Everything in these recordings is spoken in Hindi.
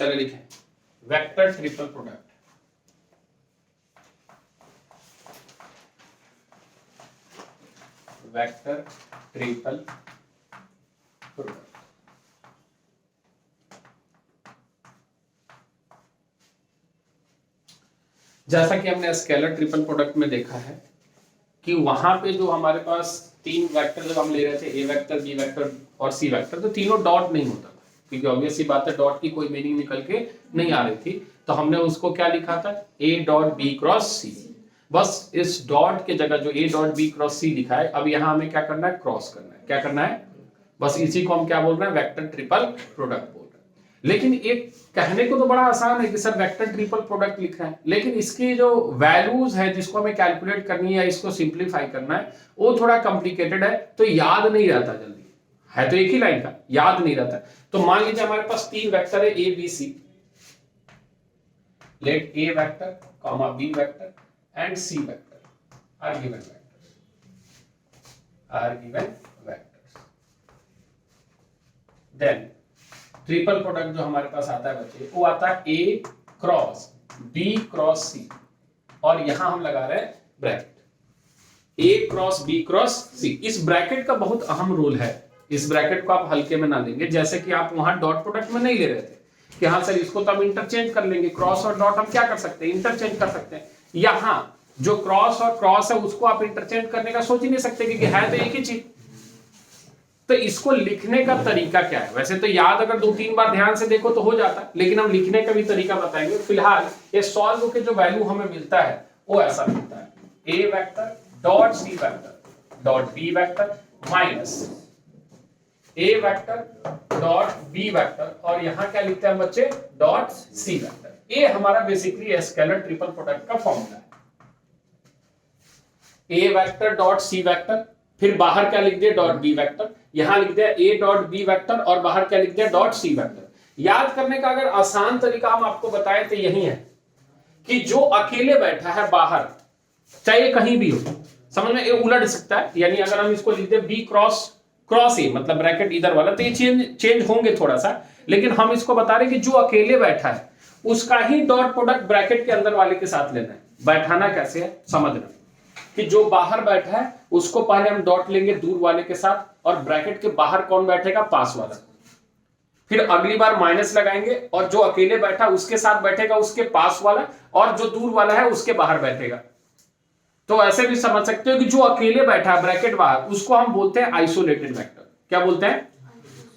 चलो लिखें vector triple product. Vector triple product जैसा कि हमने स्केलर ट्रिपल प्रोडक्ट में देखा है कि वहां पे जो हमारे पास तीन वेक्टर जब हम ले रहे थे, ए वेक्टर, बी वेक्टर और सी वेक्टर, तो तीनों डॉट नहीं होता था, क्योंकि ऑब्वियस सी बात है डॉट की कोई मीनिंग निकल के नहीं आ रही थी। तो हमने उसको क्या लिखा था, ए डॉट बी क्रॉस सी। बस इस डॉट के जगह जो ए डॉट बी क्रॉस सी लिखा है, अब यहाँ हमें क्या करना है, क्रॉस करना है। क्या करना है, बस इसी को हम क्या बोल रहे हैं, वेक्टर ट्रिपल प्रोडक्ट बोल रहे हैं। लेकिन एक कहने को तो बड़ा आसान है कि सर वेक्टर ट्रिपल प्रोडक्ट लिख रहे हैं, लेकिन इसकी जो वैल्यूज है जिसको हमें कैलकुलेट करनी है, इसको सिंप्लीफाई करना है, वो थोड़ा कॉम्प्लिकेटेड है, तो याद नहीं रहता जल्दी, है तो एक ही लाइन का, याद नहीं रहता। तो मान लीजिए हमारे पास तीन वेक्टर है A B C, let A vector comma B vector and C vector are given vectors. Then triple product जो हमारे पास आता है बच्चे, वो आता है A cross B cross C, और यहां हम लगा रहे हैं bracket, A cross B cross C. इस ब्रैकेट का बहुत अहम रोल है, इस ब्रैकेट को आप हल्के में ना लेंगे, जैसे कि आप वहां डॉट प्रोडक्ट में नहीं ले रहे थे कि हाँ सर इसको तो हम इंटरचेंज कर लेंगे, क्रॉस और डॉट हम क्या कर सकते हैं, इंटरचेंज कर सकते हैं। यहां जो क्रॉस और क्रॉस है उसको आप इंटरचेंज करने का सोच ही नहीं सकते, क्योंकि है तो एक ही चीज। तो इसको लिखने का तरीका क्या है, वैसे तो याद अगर 2-3 बार ध्यान से देखो तो हो जाता, लेकिन हम लिखने का भी तरीका बताएंगे। फिलहाल ये सॉल्व के जो वैल्यू हमें मिलता है वो ऐसा मिलता है, A vector dot C vector dot B vector minus A vector dot B vector, और यहां क्या लिखते हैं बच्चे, डॉट सी वेक्टर। ये हमारा बेसिकली स्केलर ट्रिपल प्रोडक्ट का फॉर्मूला है। A vector dot C vector, फिर बाहर क्या लिख दिया, डॉट बी वेक्टर, यहां लिख दिया ए डॉट बी वेक्टर, और बाहर क्या लिख दिया, डॉट सी वेक्टर। याद करने का अगर आसान तरीका हम आपको बताएं तो यही है कि जो अकेले बैठा है बाहर, चाहे कहीं भी हो, समझ में ये उलट सकता है। यानी अगर हम इसको लिख दे बी क्रॉस क्रॉस ए, मतलब ब्रैकेट इधर वाला, तो ये चेंज होंगे थोड़ा सा, लेकिन हम इसको बता रहे कि जो अकेले बैठा है उसका ही डॉट प्रोडक्ट ब्रैकेट के अंदर वाले के साथ लेना है। बैठाना कैसे है समझना, कि जो बाहर बैठा है उसको पहले हम डॉट लेंगे दूर वाले के साथ, और ब्रैकेट के बाहर कौन बैठेगा, पास वाला। फिर अगली बार माइनस लगाएंगे, और जो अकेले बैठा उसके साथ बैठेगा उसके पास वाला, और जो दूर वाला है उसके बाहर बैठेगा। तो ऐसे भी समझ सकते हो कि जो अकेले बैठा है ब्रैकेट बाहर, उसको हम बोलते हैं आइसोलेटेड वेक्टर। क्या बोलते हैं,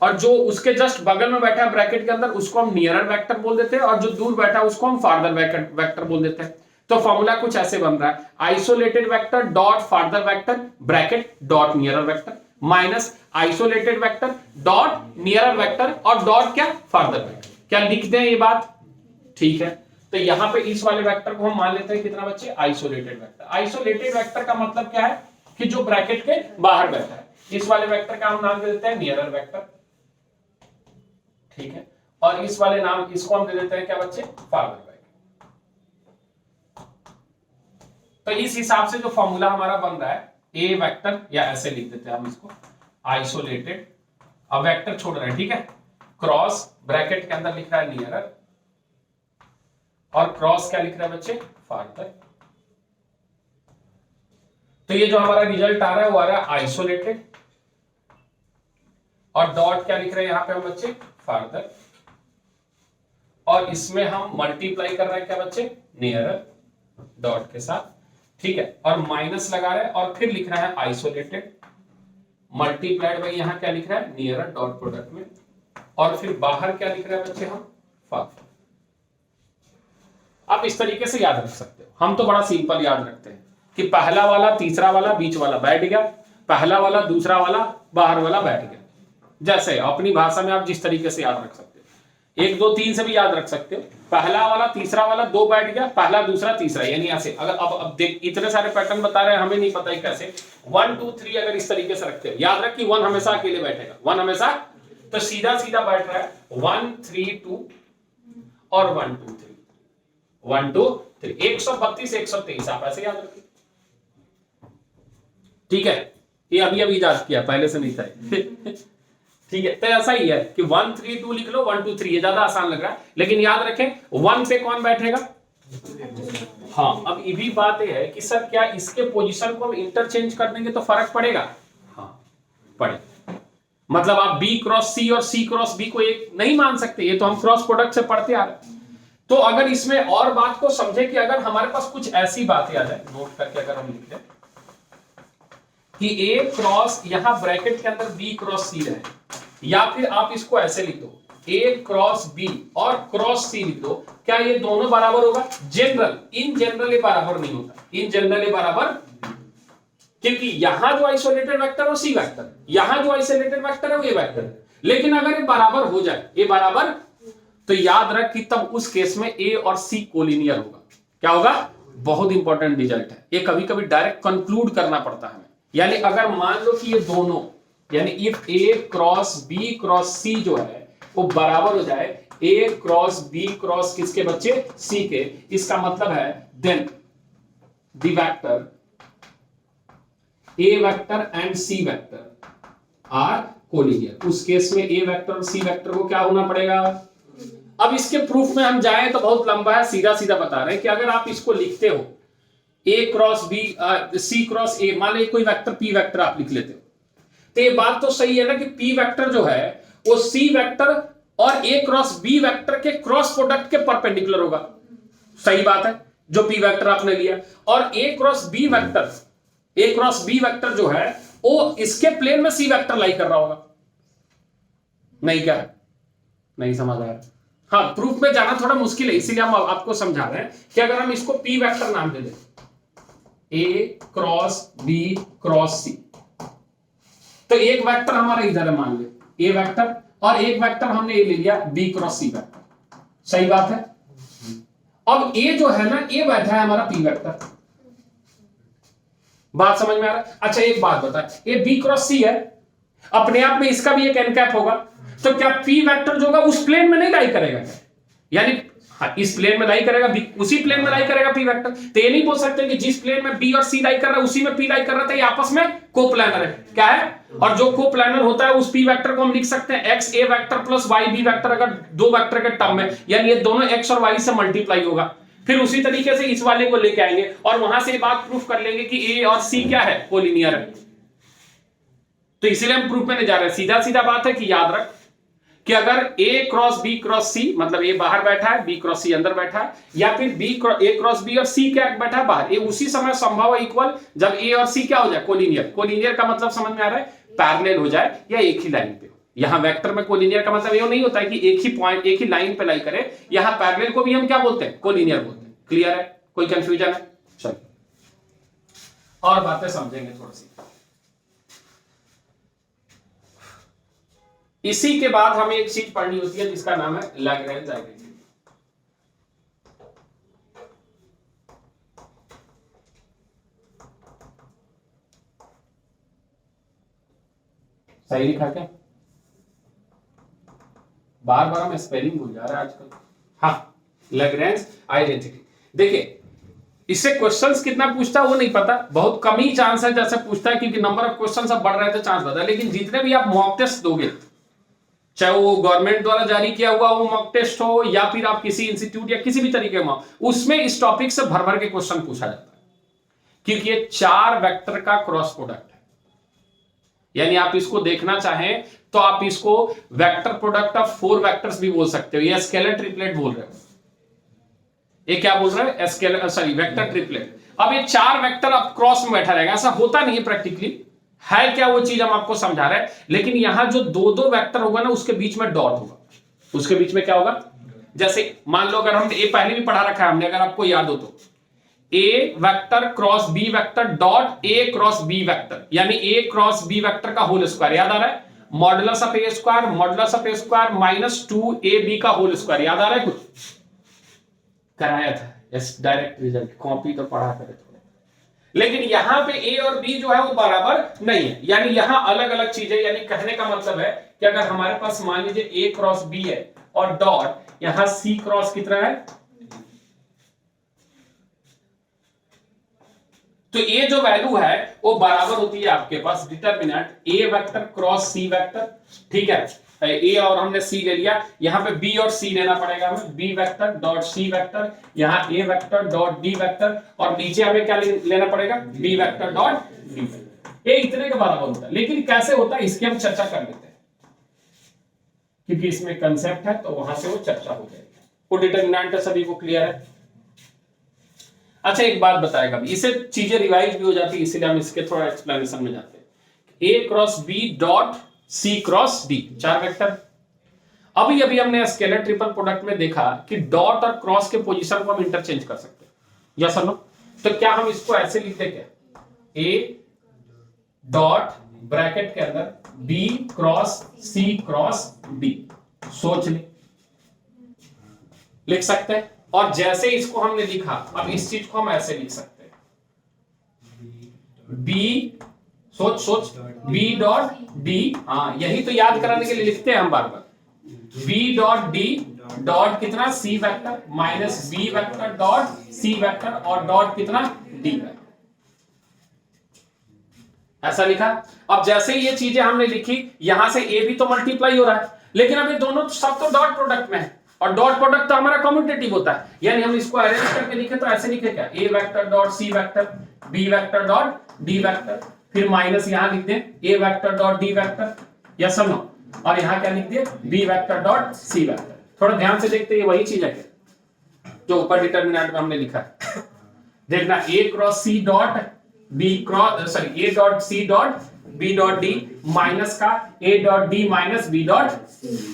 और जो उसके जस्ट बगल में बैठा है ब्रैकेट के अंदर उसको हम नियरर वेक्टर बोल देते हैं, और जो दूर बैठा है उसको हम फार्दर वेक्टर बोल देते हैं। तो फॉर्मूला कुछ ऐसे बन रहा है, isolated vector dot farther vector bracket dot nearer vector minus isolated vector dot nearer vector और डॉट क्या, फार्दर वेक्टर। क्या लिख दें ये बात, ठीक है। तो यहां पे इस वाले वेक्टर को हम मान लेते हैं कितना बच्चे, आइसोलेटेड वेक्टर। आइसोलेटेड वेक्टर का मतलब क्या है कि जो ब्रैकेट के बाहर बैठा है। इस वाले वेक्टर का हम नाम दे देते हैं नियरर वेक्टर, ठीक है। और इस वाले नाम इसको हम दे देते हैं क्या बच्चे, फार्दर वेक्टर। तो इस हिसाब से जो फॉर्मूला हमारा बन रहा है, ए वेक्टर, या ऐसे लिख देते हैं हम इसको, आइसोलेटेड, अब वेक्टर छोड़ रहे हैं, ठीक है, क्रॉस ब्रैकेट के अंदर लिख रहा है नियरर, और क्रॉस क्या लिख रहा है बच्चे, फार्दर। तो ये जो हमारा रिजल्ट आ रहा है वो आ रहा है आइसोलेटेड, और डॉट क्या लिख रहे हैं यहां पे हम बच्चे, फार्दर, और इसमें हम मल्टीप्लाई कर रहे हैं क्या बच्चे, नियरर डॉट के साथ, ठीक है, और माइनस लगा रहे हैं, और फिर लिख रहा है आइसोलेटेड मल्टीप्लाइड बाई यहां क्या लिख रहा है, नियरर डॉट प्रोडक्ट में, और फिर बाहर क्या लिख रहे हैं बच्चे हम, फार्दर। आप इस तरीके से याद रख सकते हो, हम तो बड़ा सिंपल याद रखते हैं कि पहला वाला तीसरा वाला बीच वाला बैठ गया, पहला वाला दूसरा वाला बाहर वाला बैठ गया। जैसे अपनी भाषा में आप जिस तरीके से याद रख सकते हो, 1 2 3 से भी याद रख सकते हो, पहला वाला तीसरा वाला 2 बैठ गया, पहला दूसरा तीसरा, यानी ऐसे। अगर अब देख इतने सारे पैटर्न बता रहे हैं, हमें नहीं पता है कैसे, 1 2 3 अगर इस तरीके से रखते हो, याद रख कि 1 हमेशा अकेले बैठेगा, 1 हमेशा, तो सीधा सीधा बैठ रहा है 1 3 2 और 1 2 3 1 2 3 132 123, आप ऐसे याद रखिए, ठीक है। ये अभी याद किया, पहले से नहीं था। ठीक है, तो ऐसा ही है कि 1 3 2 लिख लो, 1 2 3, ये ज्यादा आसान लग रहा है, लेकिन याद रखें 1 पे कौन बैठेगा। हाँ, अब ये भी बात है कि सर क्या इसके पोजीशन को हम इंटरचेंज कर देंगे तो फर्क पड़ेगा। हाँ पड़े, मतलब आप B क्रॉस C और C क्रॉस B को एक नहीं मान सकते, ये तो हम क्रॉस प्रोडक्ट से पढ़ते आ रहे। तो अगर इसमें और बात को समझे कि अगर हमारे पास कुछ ऐसी बातें आ जाए, नोट करके अगर हम लिख लें कि A क्रॉस यहां ब्रैकेट के अंदर B क्रॉस C रहे, या फिर आप इसको ऐसे लिख दो A क्रॉस B और क्रॉस C लिख दो, क्या ये दोनों बराबर होगा। जनरल, इन जनरल ये बराबर नहीं होता, इन जनरल ये बराबर, क्योंकि यहां जो आइसोलेटेड वेक्टर है वो C वेक्टर, यहां जो आइसोलेटेड वेक्टर है वो A वेक्टर है। लेकिन अगर ये बराबर हो जाए, ये बराबर, तो याद रख कि तब उस केस में A और C कोलिनियर होगा। क्या होगा, बहुत इंपॉर्टेंट रिजल्ट है ये, कभी कभी डायरेक्ट कंक्लूड करना पड़ता है हमें। यानी अगर मान लो कि ये दोनों, यानी if A cross B cross C जो है वो बराबर हो जाए A क्रॉस B क्रॉस किसके बच्चे, C के, इसका मतलब है then the vector A vector and C vector are collinear. उस केस में A वेक्टर और C वेक्टर को क्या होना पड़ेगा। अब इसके प्रूफ में हम जाएं तो बहुत लंबा है, सीधा सीधा बता रहे हैं कि अगर आप इसको लिखते हो A cross B C cross A, मान लो कोई वेक्टर P वेक्टर आप लिख लेते हो, तो ये बात तो सही है ना कि P वेक्टर जो है वो C वेक्टर और A क्रॉस B वेक्टर के क्रॉस प्रोडक्ट के परपेंडिकुलर होगा। सही बात है, जो P वेक्टर आपने लिया, और A cross B vector, A cross B vector जो है वो इसके प्लेन में C वेक्टर लाई कर रहा होगा। नहीं, क्या नहीं समझ आ रहा। हाँ, प्रूफ में जाना थोड़ा मुश्किल है, इसीलिए हम आपको समझा रहे हैं कि अगर हम इसको P वेक्टर नाम दे दें, A cross B cross C, तो एक वेक्टर हमारा इधर है, मान ले A वेक्टर, और एक वेक्टर हमने ये ले लिया B क्रॉस C वेक्टर। सही बात है। अब A जो है ना, A बैठा है हमारा P वेक्टर। बात समझ में आ रहा है। अच्छा एक बात बता, ये B क्रॉस C है, अपने आप में इसका भी एक एन कैप होगा, तो क्या P वेक्टर जो होगा उस प्लेन में नहीं लाई करेगा, यानी हाँ, इस प्लेन में लाई करेगा, उसी प्लेन में लाई करेगा P वेक्टर। तो ये नहीं बोल सकते कि जिस प्लेन में B और C लाई कर रहा है उसी में P लाई कर रहा था, ये आपस में कोप्लानर है। क्या है, और जो कोप्लानर होता है उस P वेक्टर को हम लिख सकते हैं x a vector plus y b vector, अगर दो वेक्टर के टर्म में, यानी ये दोनों x और y से मल्टीप्लाई होगा। फिर उसी तरीके से इस वाले को लेके आएंगे और वहां से बात प्रूफ कर लेंगे कि A और C क्या है, कोलिनियर है। तो इसीलिए हम प्रूफ में नहीं जा रहे, सीधा सीधा बात है कि याद रख कि अगर A cross B cross C, मतलब A बाहर बैठा है, B क्रॉस C अंदर बैठा है, या फिर A क्रॉस B और C क्या बैठा है बाहर, ये उसी समय संभव है इक्वल जब A और C क्या हो जाए, कोलिनियर। कोलिनियर का मतलब समझ में आ रहा है, पैरेलल हो जाए या एक ही लाइन पे। यहां वेक्टर में कोलिनियर का मतलब ये नहीं होता है कि एक ही पॉइंट एक ही लाइन पे लाई करे, यहां पैरेलल को भी हम क्या बोलते हैं, कोलिनियर बोलते हैं। क्लियर है, कोई कंफ्यूजन है। चलिए और बातें समझेंगे थोड़ी सी। इसी के बाद हमें एक चीज पढ़नी होती है जिसका नाम है लैग्रेंज आइडेंटिटी। सही लिखा क्या, बार बार हम स्पेलिंग भूल जा रहे हैं आजकल। हाँ, लैग्रेंज आइडेंटिटी। देखिए इससे क्वेश्चंस कितना पूछता है वो नहीं पता, बहुत कम ही चांस है जैसे पूछता है, क्योंकि नंबर ऑफ क्वेश्चंस अब बढ़ रहे थे, चांस बढ़ा। लेकिन जितने भी आप मॉक टेस्ट दोगे, चाहे वो गवर्नमेंट द्वारा जारी किया हुआ वो मॉक टेस्ट हो या फिर आप किसी इंस्टीट्यूट या किसी भी तरीके का, उसमें इस टॉपिक से भर भर के क्वेश्चन पूछा जाता है, क्योंकि ये 4 वेक्टर का क्रॉस प्रोडक्ट है। यानी आप इसको देखना चाहें तो आप इसको वेक्टर प्रोडक्ट ऑफ 4 वेक्टर्स भी बोल सकते हो, या स्केलर ट्रिपलेट बोल रहे हो। ये क्या बोल रहे हैं, स्केलर सॉरी वेक्टर ट्रिपलेट। अब ये 4 वेक्टर अब क्रॉस में बैठा रहेगा, ऐसा होता नहीं है प्रैक्टिकली, है क्या वो चीज हम आपको समझा रहे हैं। लेकिन यहां जो दो वेक्टर होगा ना, उसके बीच में डॉट होगा, उसके बीच में क्या होगा, जैसे मान लो अगर हमने ये पहले भी पढ़ा रखा है हमने, अगर आपको याद हो तो A vector cross B vector dot A cross B vector, यानी ए क्रॉस बी वेक्टर का होल स्क्वायर, याद आ रहा है, modulus of A square modulus of A square minus 2ab का होल स्क्वायर, याद आ रहा है, कुछ कराया था यस, डायरेक्ट रिजल्ट कॉपी तो पढ़ा करे थोड़ा। लेकिन यहां पे ए और बी जो है वो बराबर नहीं है, यानी यहां अलग अलग चीजें, यानी कहने का मतलब है कि अगर हमारे पास मान लीजिए ए क्रॉस बी है और डॉट यहां सी क्रॉस कितना है, तो ये जो वैल्यू है वो बराबर होती है आपके पास डिटर्मिनेंट ए वेक्टर क्रॉस सी वेक्टर, ठीक है। ए और हमने सी ले लिया, यहाँ पे बी और सी लेना पड़ेगा हमें, B vector dot C vector, यहाँ A vector dot D vector, और नीचे हमें क्या लेना पड़ेगा, B vector dot D vector. ये इतने के बराबर होता है, लेकिन कैसे होता है इसकी हम चर्चा कर लेते हैं, क्योंकि इसमें कंसेप्ट है तो वहां से वो चर्चा हो जाएगी। वो डिटर्मिनेंट है, सभी को क्लियर है। अच्छा एक बात बताएगा, इससे चीजें रिवाइज भी हो जाती है, इसीलिए हम इसके थोड़ा एक्सप्लेनेशन में जाते हैं। A cross B dot C cross D, 4 vector. अभी अभी हमने स्केलर ट्रिपल प्रोडक्ट में देखा कि डॉट और क्रॉस के पोजीशन को हम इंटरचेंज कर सकते हैं, यस और नो? तो क्या हम इसको ऐसे लिख दें क्या, ए डॉट ब्रैकेट के अंदर B cross C cross D, सोच ले, लिख सकते हैं। और जैसे इसको हमने लिखा, अब इस चीज को हम ऐसे लिख सकते हैं, बी सोच बी डॉट डी, हाँ यही तो याद कराने के लिए लिखते हैं हम बार बार, बी डॉट डी डॉट कितना C vector minus B vector dot C vector और डॉट कितना डी वेक्टर, ऐसा लिखा। अब जैसे ये चीजें हमने लिखी, यहां से ए भी तो मल्टीप्लाई हो रहा है, लेकिन अब ये दोनों सब तो डॉट प्रोडक्ट में है, और डॉट प्रोडक्ट तो हमारा कम्यूटेटिव होता है, यानी हम इसको अरेंज करके लिखे तो ऐसे लिखे क्या, A vector dot C vector, B vector dot D vector, फिर माइनस यहां लिख दें A vector dot D vector, yes और नो, और यहां क्या लिख दिए, B vector dot C vector. थोड़ा ध्यान से देखते हैं, वही चीज है जो ऊपर डिटर्मिनेंट में हमने लिखा है। देखना A cross C dot B cross, sorry A dot C dot B dot D minus का A dot D minus B dot,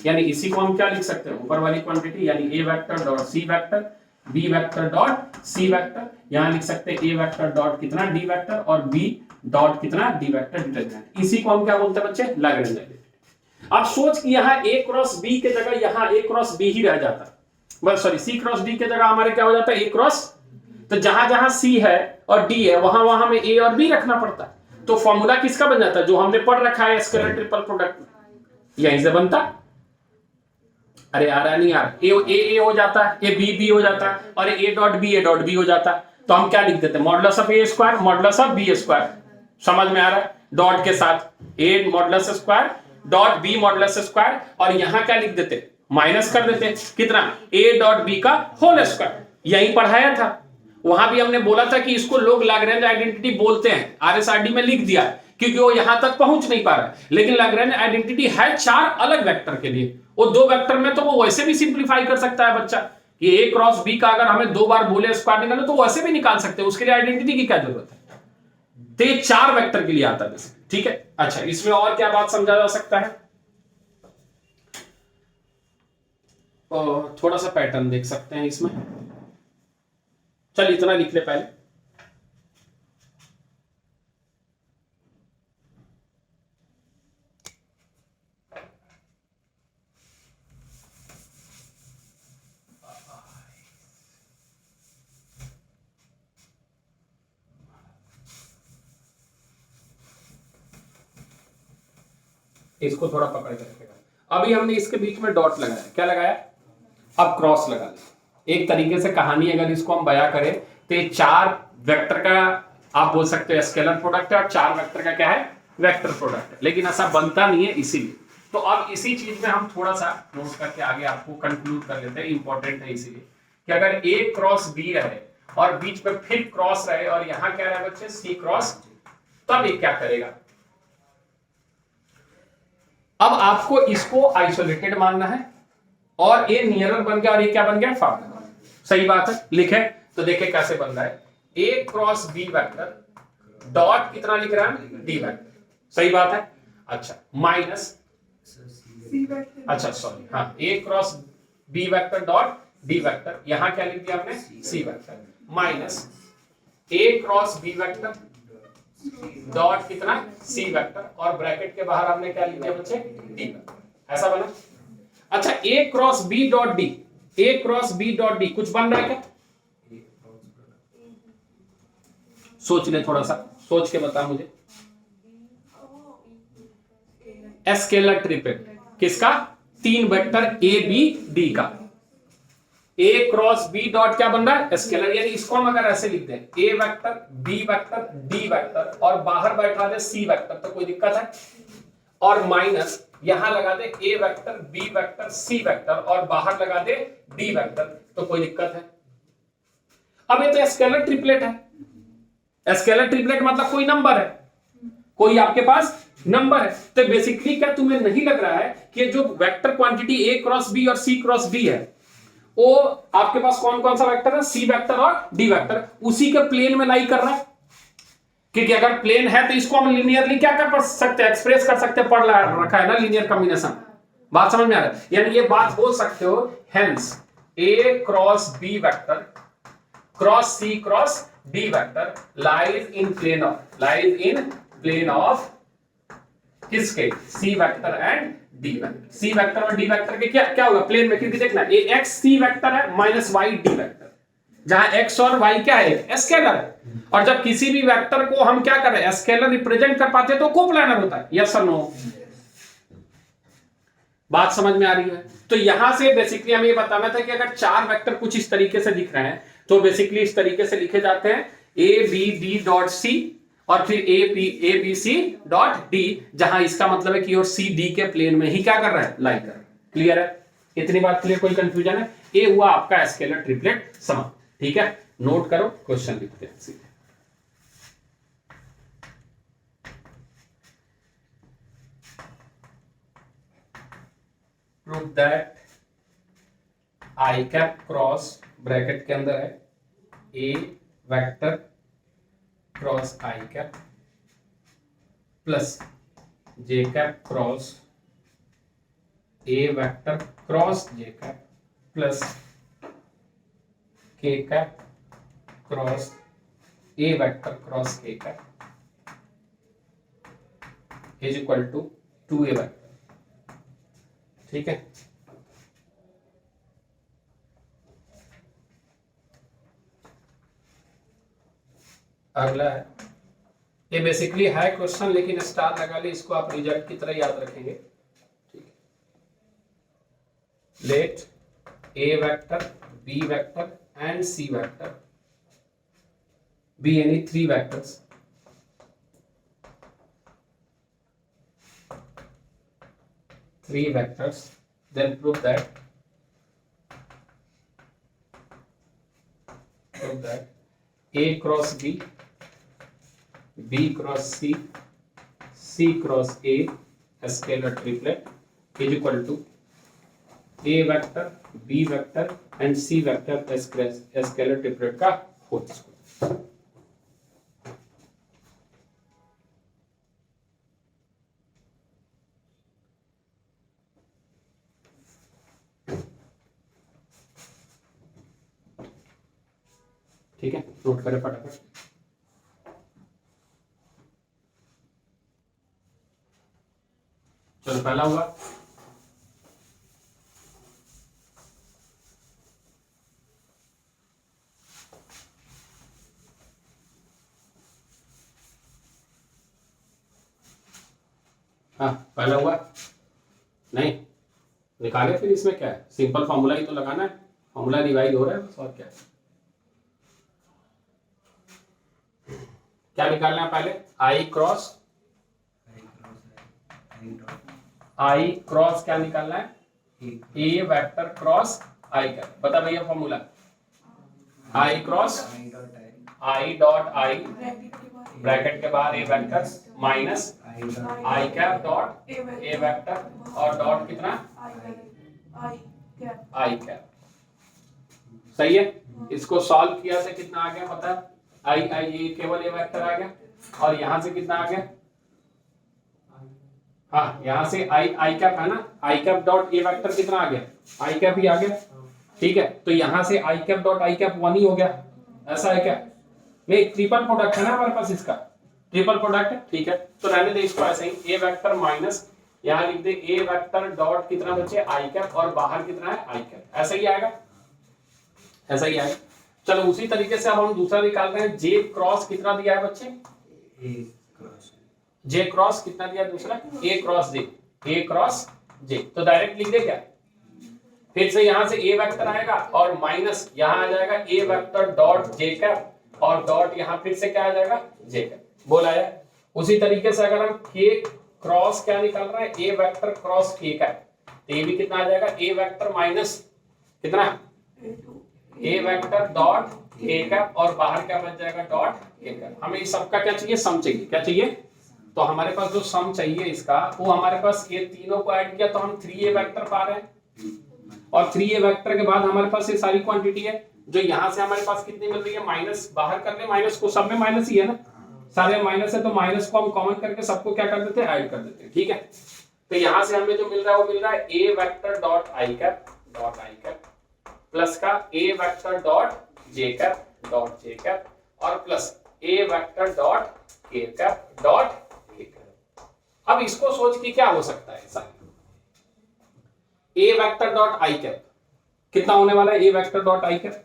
यानी इसी को हम क्या लिख सकते हैं, ऊपर वाली क्वांटिटी, यानी A vector dot C vector B vector dot C vector, यहां लिख सकते हैं ए वेक्टर डॉट कितना डी वेक्टर और बी डॉट कितना डी वेक्टर डिटरमिनेंट। इसी को हम क्या बोलते हैं बच्चे, लैग्रेंज आइडेंटिटी। अब सोच कि यहाँ ए क्रॉस बी के जगह यहाँ ए क्रॉस बी ही रह जाता, बस सॉरी सी क्रॉस डी के जगह हमारे क्या हो जाता है, ए क्रॉस, तो जहां जहां सी है और डी है वहां वहां हमें ए और बी रखना पड़ता है। तो फॉर्मूला किसका बन जाता है, जो हमने पढ़ रखा है स्केलर ट्रिपल प्रोडक्ट में, यहीं से बनता। अरे आ रहा नहीं यार, ए हो जाता है, ए बी हो जाता है, और ए डॉट बी हो जाता है। तो हम क्या लिख देते हैं, modulus of A square modulus of B square, समझ में आ रहा है, डॉट के साथ A modulus square dot B modulus square, और यहां क्या लिख देते, माइनस कर देते कितना, ए डॉट बी का होल स्क्वायर। यही पढ़ाया था, वहां भी हमने बोला था कि इसको लोग लैग्रेंज आइडेंटिटी बोलते हैं, आरएसआरडी में लिख दिया क्योंकि वो यहां तक पहुंच नहीं पा रहा है, लेकिन लैग्रेंज आइडेंटिटी है 4 अलग वेक्टर के लिए, वो 2 वेक्टर में तो वो वैसे भी सिंप्लीफाई कर सकता है बच्चा, कि ए क्रॉस बी का अगर हमें 2 बार बोले स्क्वायर निकालना तो वैसे भी निकाल सकते हैं, उसके लिए आइडेंटिटी की क्या जरूरत है। तो ये 4 वेक्टर के लिए आता है, ठीक है। अच्छा इसमें और क्या बात समझा जा सकता है, थोड़ा सा पैटर्न देख सकते हैं इसमें, चल इतना लिख ले पहले। इसको थोड़ा पकड़ के रखेगा। अभी हमने इसके बीच में डॉट लगाया, क्या लगाया, अब क्रॉस लगा लिया। एक तरीके से कहानी अगर इसको हम बयां करें तो ये 4 वेक्टर का आप बोल सकते हैं स्केलर प्रोडक्ट है, और 4 वेक्टर का क्या है, वेक्टर प्रोडक्ट है, लेकिन ऐसा बनता नहीं है इसीलिए। तो अब इसी चीज में हम थोड़ा सा नोट करके आगे आपको कंक्लूड कर लेते हैं, इंपॉर्टेंट है इसीलिए कि अगर ए क्रॉस बी रहे और बीच में फिर क्रॉस रहे और यहां क्या रहे बच्चे, सी क्रॉस, तब ये क्या करेगा। अब आपको इसको आइसोलेटेड मानना है, और ये नियरर बन गया और ये क्या बन गया, फार। सही बात है, लिखे तो देखे कैसे बन रहा है, A cross B vector dot कितना लिख रहा है, डी वेक्टर, सही बात है। अच्छा माइनस, अच्छा सॉरी, हाँ A cross B vector dot D vector, यहां क्या लिख दिया आपने, C vector, minus A cross B vector dot कितना, सी वेक्टर, और ब्रैकेट के बाहर हमने क्या लिख दिया बच्चे, डी वेक्टर, ऐसा बना। अच्छा ए क्रॉस बी डॉट डी, ए क्रॉस बी डॉट डी कुछ बन रहा है क्या, सोच ले, थोड़ा सा सोच के बता मुझे। स्केलर ट्रिपल किसका, 3 वेक्टर ए बी डी का, ए क्रॉस बी डॉट क्या बन रहा है, स्केलर। यानी इसको हम अगर ऐसे लिखते हैं A vector B vector D vector और बाहर बैठा दे सी वेक्टर तो कोई दिक्कत है, और माइनस यहां लगा दे A vector B vector C vector और बाहर लगा दे डी वेक्टर तो कोई दिक्कत है। अब ये तो स्केलर ट्रिपलेट है। स्केलर ट्रिपलेट मतलब कोई नंबर है, कोई आपके पास नंबर है। तो बेसिकली क्या तुम्हें नहीं लग रहा है कि जो वेक्टर क्वांटिटी ए क्रॉस बी और सी क्रॉस डी है वो आपके पास कौन कौन सा वेक्टर है, सी वेक्टर और डी वेक्टर, उसी के प्लेन में लाई कर रहा है। क्योंकि अगर प्लेन है तो इसको हम लिनियरली क्या कर सकते हैं, एक्सप्रेस कर सकते हैं, पढ़ रखा है ना लिनियर कॉम्बिनेशन। बात समझ में आ रहा है? यानी ये बात बोल सकते हो, hence A cross B vector cross C cross D vector lies in plane of किसके, C vector and D vector. C vector और डी वेक्टर के क्या होगा प्लेन में, क्योंकि देखना ये एक्स सी वेक्टर है माइनस वाई डी वेक्टर, जहां एक्स और वाई क्या है, स्केलर है। और जब किसी भी वेक्टर को हम क्या कर रहे हैं, स्केलर रिप्रेजेंट कर पाते हैं तो कोप्लानर होता है। यस और नो? बात समझ में आ रही है? तो यहां से बेसिकली हमें ये बताना था कि अगर चार वेक्टर कुछ इस तरीके से दिख रहे हैं तो बेसिकली इस तरीके से लिखे जाते हैं A B D dot C और फिर A B C dot D, जहां इसका मतलब है कि और सी डी के प्लेन में ही क्या कर रहा है, लाई कर रहा है। क्लियर है? इतनी बात क्लियर? कोई कंफ्यूजन है? ये हुआ आपका स्केलर ट्रिपलेट समाप्त। ठीक है, नोट करो, क्वेश्चन लिखते हैं सीधे। Prove that I cap cross bracket के अंदर है A vector cross I cap plus J cap cross A vector cross J cap plus K cap cross A vector cross K cap is equal to 2a vector. ठीक है, अगला है, ये बेसिकली है क्वेश्चन लेकिन स्टार लगा ले, इसको आप रिजल्ट की तरह याद रखेंगे। ठीक है, let A vector B vector and C vector be any three vectors then prove that A cross B B cross C C cross A scalar triplet is equal to A vector B vector and C vector scalar triplet का होल स्क्वायर। ठीक है, नोट करें फटाफट। चलो पहला हुआ पहला हुआ नहीं निकाले, फिर इसमें क्या है, सिंपल फॉर्मूला ही तो लगाना है, फॉर्मूला रिवाइज हो रहा है बस, और क्या है। क्या निकालना है पहले, आई क्रॉस क्या निकालना है, ए वेक्टर क्रॉस आई का। बता भैया formula, I cross I dot I bracket के बाहर A vector minus I cap dot A vector और डॉट कितना, आई कैप। सही है, इसको सॉल्व किया से कितना आ गया पता है, आई आई ये केवल ए वेक्टर आ गया और यहां से कितना आ गया, हाँ यहां से आई आई कैप है ना, आई कैप डॉट ए वेक्टर कितना आ गया, आई कैप ही आ गया। ठीक है, तो यहां से आई कैप डॉट आई कैप 1 ही हो गया, ऐसा है क्या, नहीं ट्रिपल प्रोडक्ट है ना हमारे पास, इसका ट्रिपल प्रोडक्ट है। ठीक है, तो रहने दे इसको ऐसे ही, ए वेक्टर माइनस यहां लिख दे ए वेक्टर डॉट कितना बचे, आई कैप और बाहर कितना है, आई कैप। ऐसा ही आएगा, ऐसा ही आएगा। चलो उसी तरीके से अब हम दूसरा निकाल रहे हैं, जे क्रॉस कितना दिया है बच्चे, जे क्रॉस कितना दिया दूसरा, ए क्रॉस जे, ए क्रॉस जे। तो डायरेक्ट लिख दे क्या, फिर से यहां से ए वेक्टर आएगा और माइनस यहां आ जाएगा ए वेक्टर डॉट जे कैप और डॉट यहां फिर से क्या आ जाएगा जे कैप बोला है। उसी तरीके से अगर हम के क्रॉस क्या निकाल रहे हैं A vector cross K cap तो ये भी कितना आ जाएगा ए वेक्टर माइनस कितना ए वेक्टर डॉट के कैप और बाहर क्या बच जाएगा डॉट के कैप। हमें इस सबका क्या चाहिए सम चाहिए। क्या चाहिए तो हमारे पास जो सम चाहिए इसका वो हमारे पास ये तीनों को ऐड किया तो हम 3a वेक्टर पा रहे हैं और 3a वेक्टर के बाद हमारे पास ये सारी क्वांटिटी है जो यहां से हमारे पास कितनी मिल रही है माइनस बाहर कर ले माइनस को सब में माइनस ही है ना सारे माइनस है तो माइनस को हम कॉमन करके सबको क्या कर देते हैं ऐड कर देते हैं। ठीक है तो यहां से हमें जो मिल रहा है वो मिल रहा है A vector dot I cap plus का A vector dot J cap और plus A vector dot K cap dot. अब इसको सोच के क्या हो सकता है ऐसा A vector dot I cap कितना होने वाला है A vector dot I cap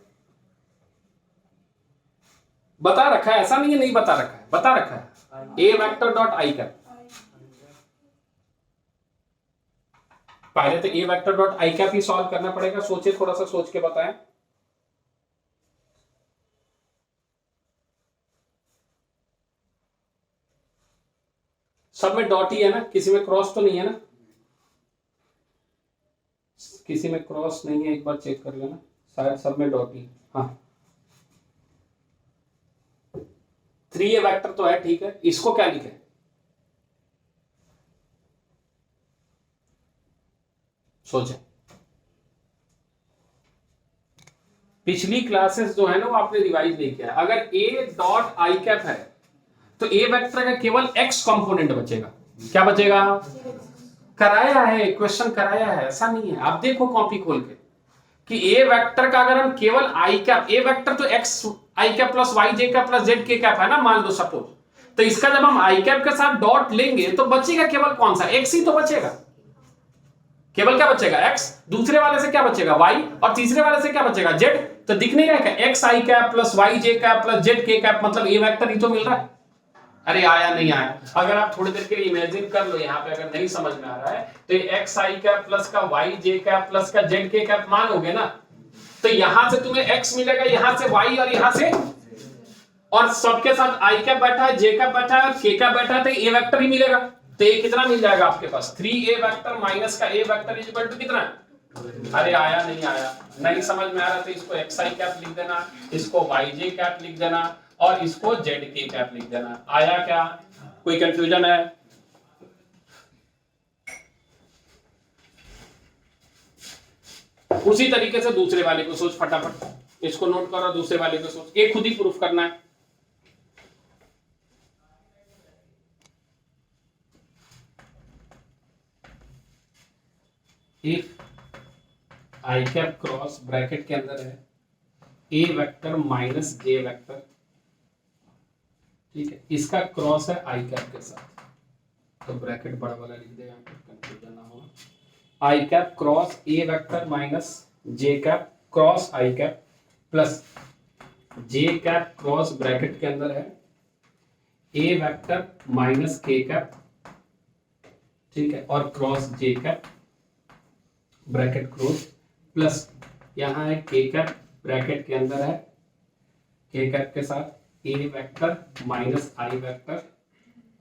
बता रखा है ऐसा नहीं है नहीं बता रखा है बता रखा है A vector dot I cap पहले तो A vector dot I cap ही सॉल्व करना पड़ेगा। सोचिए थोड़ा सा सोच के बताएं। सब में डॉट ही है ना किसी में क्रॉस तो नहीं है ना किसी में क्रॉस नहीं है एक बार चेक कर लेना शायद सब में डॉट ही। हाँ 3a वेक्टर तो है ठीक है इसको क्या लिखे सोचे। पिछली क्लासेस जो है ना वो आपने रिवाइज नहीं किया। अगर a डॉट आई कैप है तो ए वेक्टर का केवल x कंपोनेंट बचेगा। क्या बचेगा कराया है क्वेश्चन कराया है ऐसा नहीं है। आप देखो कॉपी खोल के कि ए वेक्टर का अगर हम केवल आई कैप ए वेक्टर तो x आई कैप प्लस वाई जे कैप प्लस जेड के कैप है ना मान लो सपोज तो इसका जब हम आई कैप के साथ डॉट लेंगे तो बचेगा केवल कौन सा x ही तो बचेगा। केवल क्या बचेगा x दूसरे वाले से क्या बचेगा y और तीसरे वाले से क्या बचेगा z। तो दिख नहीं रहा है x आई कैप प्लस वाई जे कैप प्लस जेड के कैप मतलब ए वेक्टर ही तो मिल रहा है। अरे आया नहीं आया अगर आप थोड़ी देर के लिए इमेजिन कर लो यहाँ पे अगर नहीं समझ में आ रहा है तो एक्स आई कैप प्लस का वाई जे कैप प्लस का जेड के कैप मानोगे ना तो यहां से तुम्हें एक्स मिलेगा यहां से वाई और यहां से और सबके साथ आई कैप बैठा है जे कैप बैठा है और के कैप बैठा है तो ए वेक्टर ही मिलेगा। तो ये कितना मिल जाएगा आपके पास 3a वेक्टर माइनस का A vector is equal to कितना। अरे आया नहीं समझ में आ रहा तो इसको एक्स आई कैप लिख देना इसको वाई जे कैप लिख देना और इसको जेड के कैप लिख देना। आया क्या कोई कंफ्यूजन है। उसी तरीके से दूसरे वाले को सोच फटाफट इसको नोट करो दूसरे वाले को सोच एक खुद ही प्रूफ करना है। If I cap cross bracket के अंदर है A vector minus J vector ठीक है इसका क्रॉस है आई कैप के साथ तो ब्रैकेट बड़ा वाला लिख देगा कंफ्यूजन ना हो। I cap cross A vector minus J cap cross I cap plus J cap cross bracket के अंदर है A vector minus K cap ठीक है और cross J cap bracket close plus यहाँ है के कैप ब्रैकेट के अंदर है के कैप के साथ A vector minus I vector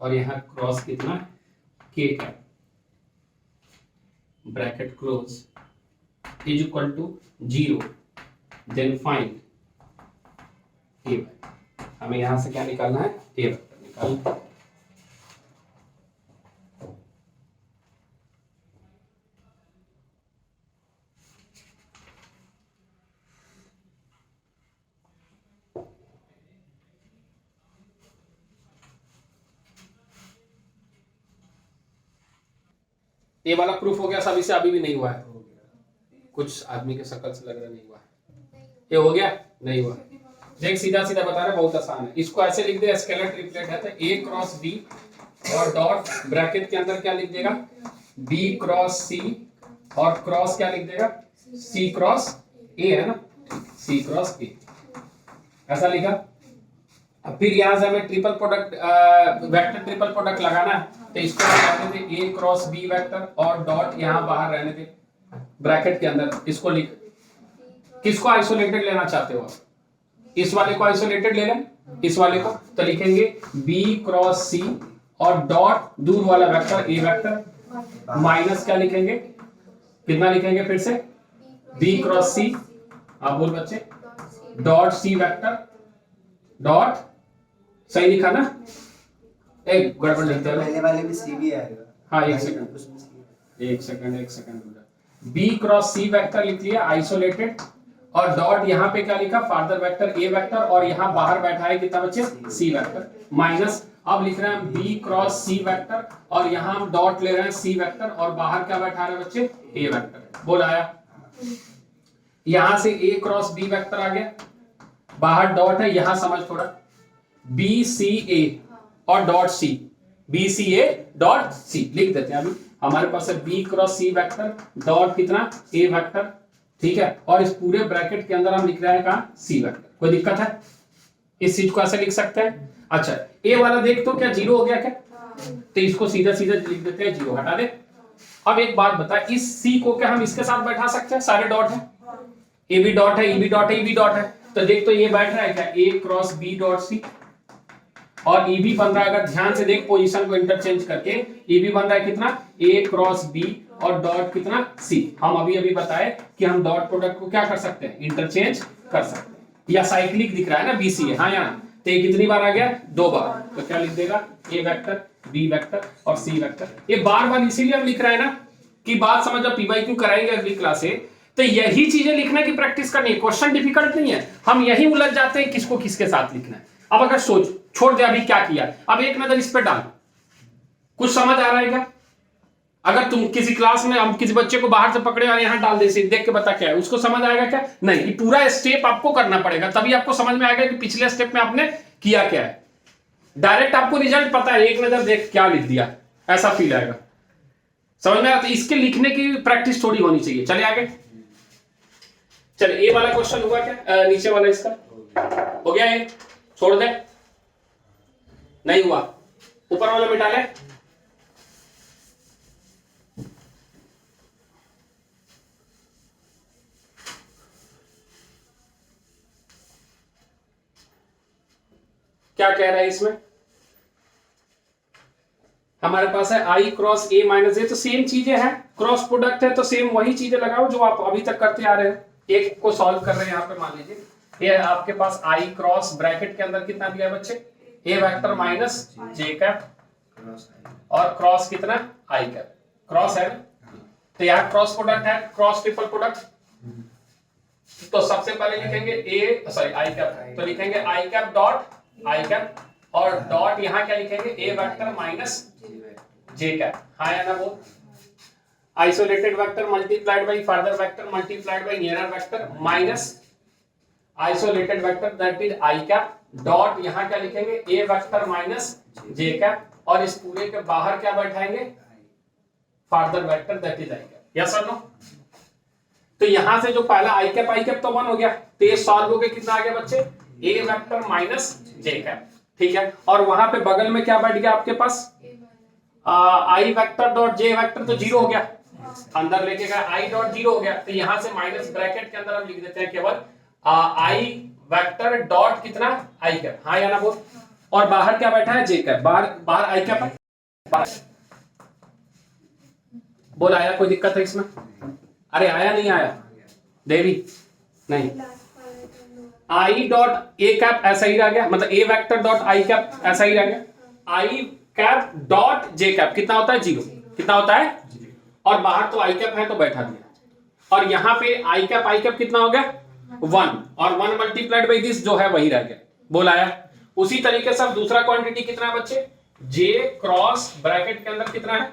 और यहाँ क्रॉस कितना k cap bracket close is equal to 0 then find A vector. हमें यहां से क्या निकालना है ए वेक्टर निकालना है। ये वाला प्रूफ हो गया सभी से अभी भी नहीं हुआ है कुछ आदमी के शक्ल से लग रहा नहीं हुआ है। ये हो गया नहीं हुआ देख सीधा सीधा बता रहा बहुत आसान है। इसको ऐसे लिख दे स्केलर ट्रिपलेट है तो ए क्रॉस बी और डॉट ब्रैकेट के अंदर क्या लिख देगा बी क्रॉस सी और क्रॉस क्या लिख देगा सी क्रॉस ए है ना सी क्रॉस ए ऐसा लिखा। अब फिर यहां से हमें triple product vector triple product लगाना है तो इसको रहने दे ए क्रॉस बी वेक्टर और डॉट यहां बाहर रहने दे ब्रैकेट के अंदर इसको लिख, किसको आइसोलेटेड लेना चाहते हो आप? इस वाले को आइसोलेटेड ले लें, इस वाले को, तो लिखेंगे B क्रॉस C और डॉट दूर वाला वेक्टर A वेक्टर माइनस क्या लिखेंगे, कितना लिखेंगे फिर से, B क्रॉस C, आप बोल बच्चे, डॉट C वेक्टर डॉट, सही लिखा ना, एक गड़बड़ लिखते हैं, पहले वाले में C भी आएगा। हाँ एक second B cross C vector लिख लिया आइसोलेटेड, और डॉट यहाँ पे क्या लिखा, फार्दर वेक्टर A वेक्टर, और यहाँ बाहर बैठा है कितना बच्चे, C वेक्टर माइनस, अब लिख रहे हैं B क्रॉस C वेक्टर, और यहाँ हम डॉट ले रहे हैं C वेक्टर, और बाहर क्या बैठा रहे बच्चे, A वेक्टर। बोल आया, यहां से A क्रॉस B वेक्टर आ गया, बाहर डॉट है, यहां समझ थोड़ा, BCA और dot C, BCA dot C लिख देते हैं। अभी हमारे पास है B cross C vector dot कितना, A वेक्टर, ठीक है, और इस पूरे ब्रैकेट के अंदर हम लिख रहे हैं कहां, C वेक्टर। कोई दिक्कत है? इस चीज को ऐसे लिख सकते हैं। अच्छा, A वाला देख तो क्या जीरो हो गया क्या, तो इसको सीधा सीधा लिख देते हैं, जीरो हटा दे। अब एक बात बता, इस C को क्या हम इसके साथ बैठा सकते हैं, सारे डॉट है, A भी डॉट है, E भी डॉट है, E भी डॉट है, तो देख तो ये बैठ रहा है क्या, A cross B dot C, और E भी बन रहा है, अगर ध्यान से देख पोजीशन को इंटरचेंज करके, E भी बन रहा है कितना, A क्रॉस B और डॉट कितना, C। हम अभी बताए कि हम डॉट प्रोडक्ट को क्या कर सकते हैं, इंटरचेंज कर सकते हैं, या साइक्लिक दिख रहा है ना BCA, हाँ यहाँ, तो ये कितनी बार आ गया, 2 बार, तो क्या लिख देगा, A वेक्टर B वेक्टर और C वेक्टर। ये बार बार इसीलिए हम लिख रहे हैं ना कि बात समझ, जब PYQ कराएंगे अगली क्लास से, तो यही चीजें लिखने की प्रैक्टिस करनी है, क्वेश्चन डिफिकल्ट नहीं है, हम यही उलझ जाते हैं किसको किसके साथ लिखना है। अब अगर सोच छोड़ दे अभी क्या किया, अब एक नजर इस पे डाल, कुछ समझ आ रहा है क्या? अगर तुम किसी क्लास में हम किसी बच्चे को बाहर से पकड़े और यहां डाल दे, देख के बता क्या है, उसको समझ आएगा क्या? नहीं, ये पूरा स्टेप आपको करना पड़ेगा, तभी आपको समझ में आएगा कि पिछले स्टेप में आपने किया क्या है। डायरेक्ट आपको रिजल्ट पता है, एक नजर देख क्या लिख दिया, ऐसा फील आएगा, समझ में आता? इसके लिखने की प्रैक्टिस थोड़ी होनी चाहिए। चले आगे, चले, ये वाला क्वेश्चन हुआ क्या, नीचे वाला इसका हो गया, ये छोड़ दे, नहीं हुआ, ऊपर वाला मिटा ले। क्या कह रहा है इसमें, हमारे पास है I cross A minus A, तो सेम चीजें हैं, क्रॉस प्रोडक्ट है तो सेम वही चीजें लगाओ जो आप अभी तक करते आ रहे हो। एक को सॉल्व कर रहे हैं यहाँ पे, मान लीजिए ये आपके पास I क्रॉस ब्रैकेट के अंदर कितना दिया है बच्चे, A vector minus J cap और क्रॉस कितना I कैप, क्रॉस है, तो यहाँ क्रॉस प्रोडक्ट है, क्रॉस ट्रिपल प्रोडक्ट, तो सबसे पहले लिखेंगे I कैप, तो लिखेंगे I cap dot I cap, और डॉट यहाँ क्या लिखेंगे, A vector minus J cap, हाँ या ना बोल, isolated vector multiplied by further vector multiplied by nearer vector minus isolated vector that is I cap, dot यहाँ क्या लिखेंगे, A vector minus J cap, और इस पूरे के बाहर क्या बैठाएंगे, further vector that is I cap. Yes और नो? तो यहां से जो पहला I कैप तो 1 हो गया, तो ये सॉल्व हो गया, कितना आ गया बच्चे, A vector minus J cap, ठीक है, और वहां पे बगल में क्या बैठ गया आपके पास, I vector dot J vector, तो 0 हो गया, अंदर लेके गया I डॉट 0 हो गया, तो यहां से माइनस ब्रैकेट के अंदर हम लिख देते हैं केवल I वेक्टर डॉट कितना I कैप, हाँ या ना बोल, और बाहर क्या बैठा है J कैप, बाहर I कैप है, बोल आया, कोई दिक्कत है इसमें? अरे आया नहीं आया देवी, नहीं, I डॉट A कैप ऐसा ही रह गया, मतलब A vector dot I cap ऐसा ही रह गया, I cap dot J cap कितना होता है, 0, कितना होता है, और बाहर तो I कैप है तो बैठा दिया, और यहाँ पे I कैप कितना हो गया, 1, और 1 मल्टीप्लाइड बाई दिस जो है वही रह गया, बोल आया। उसी तरीके से अब दूसरा क्वांटिटी कितना है बच्चे, J क्रॉस ब्रैकेट के अंदर कितना है,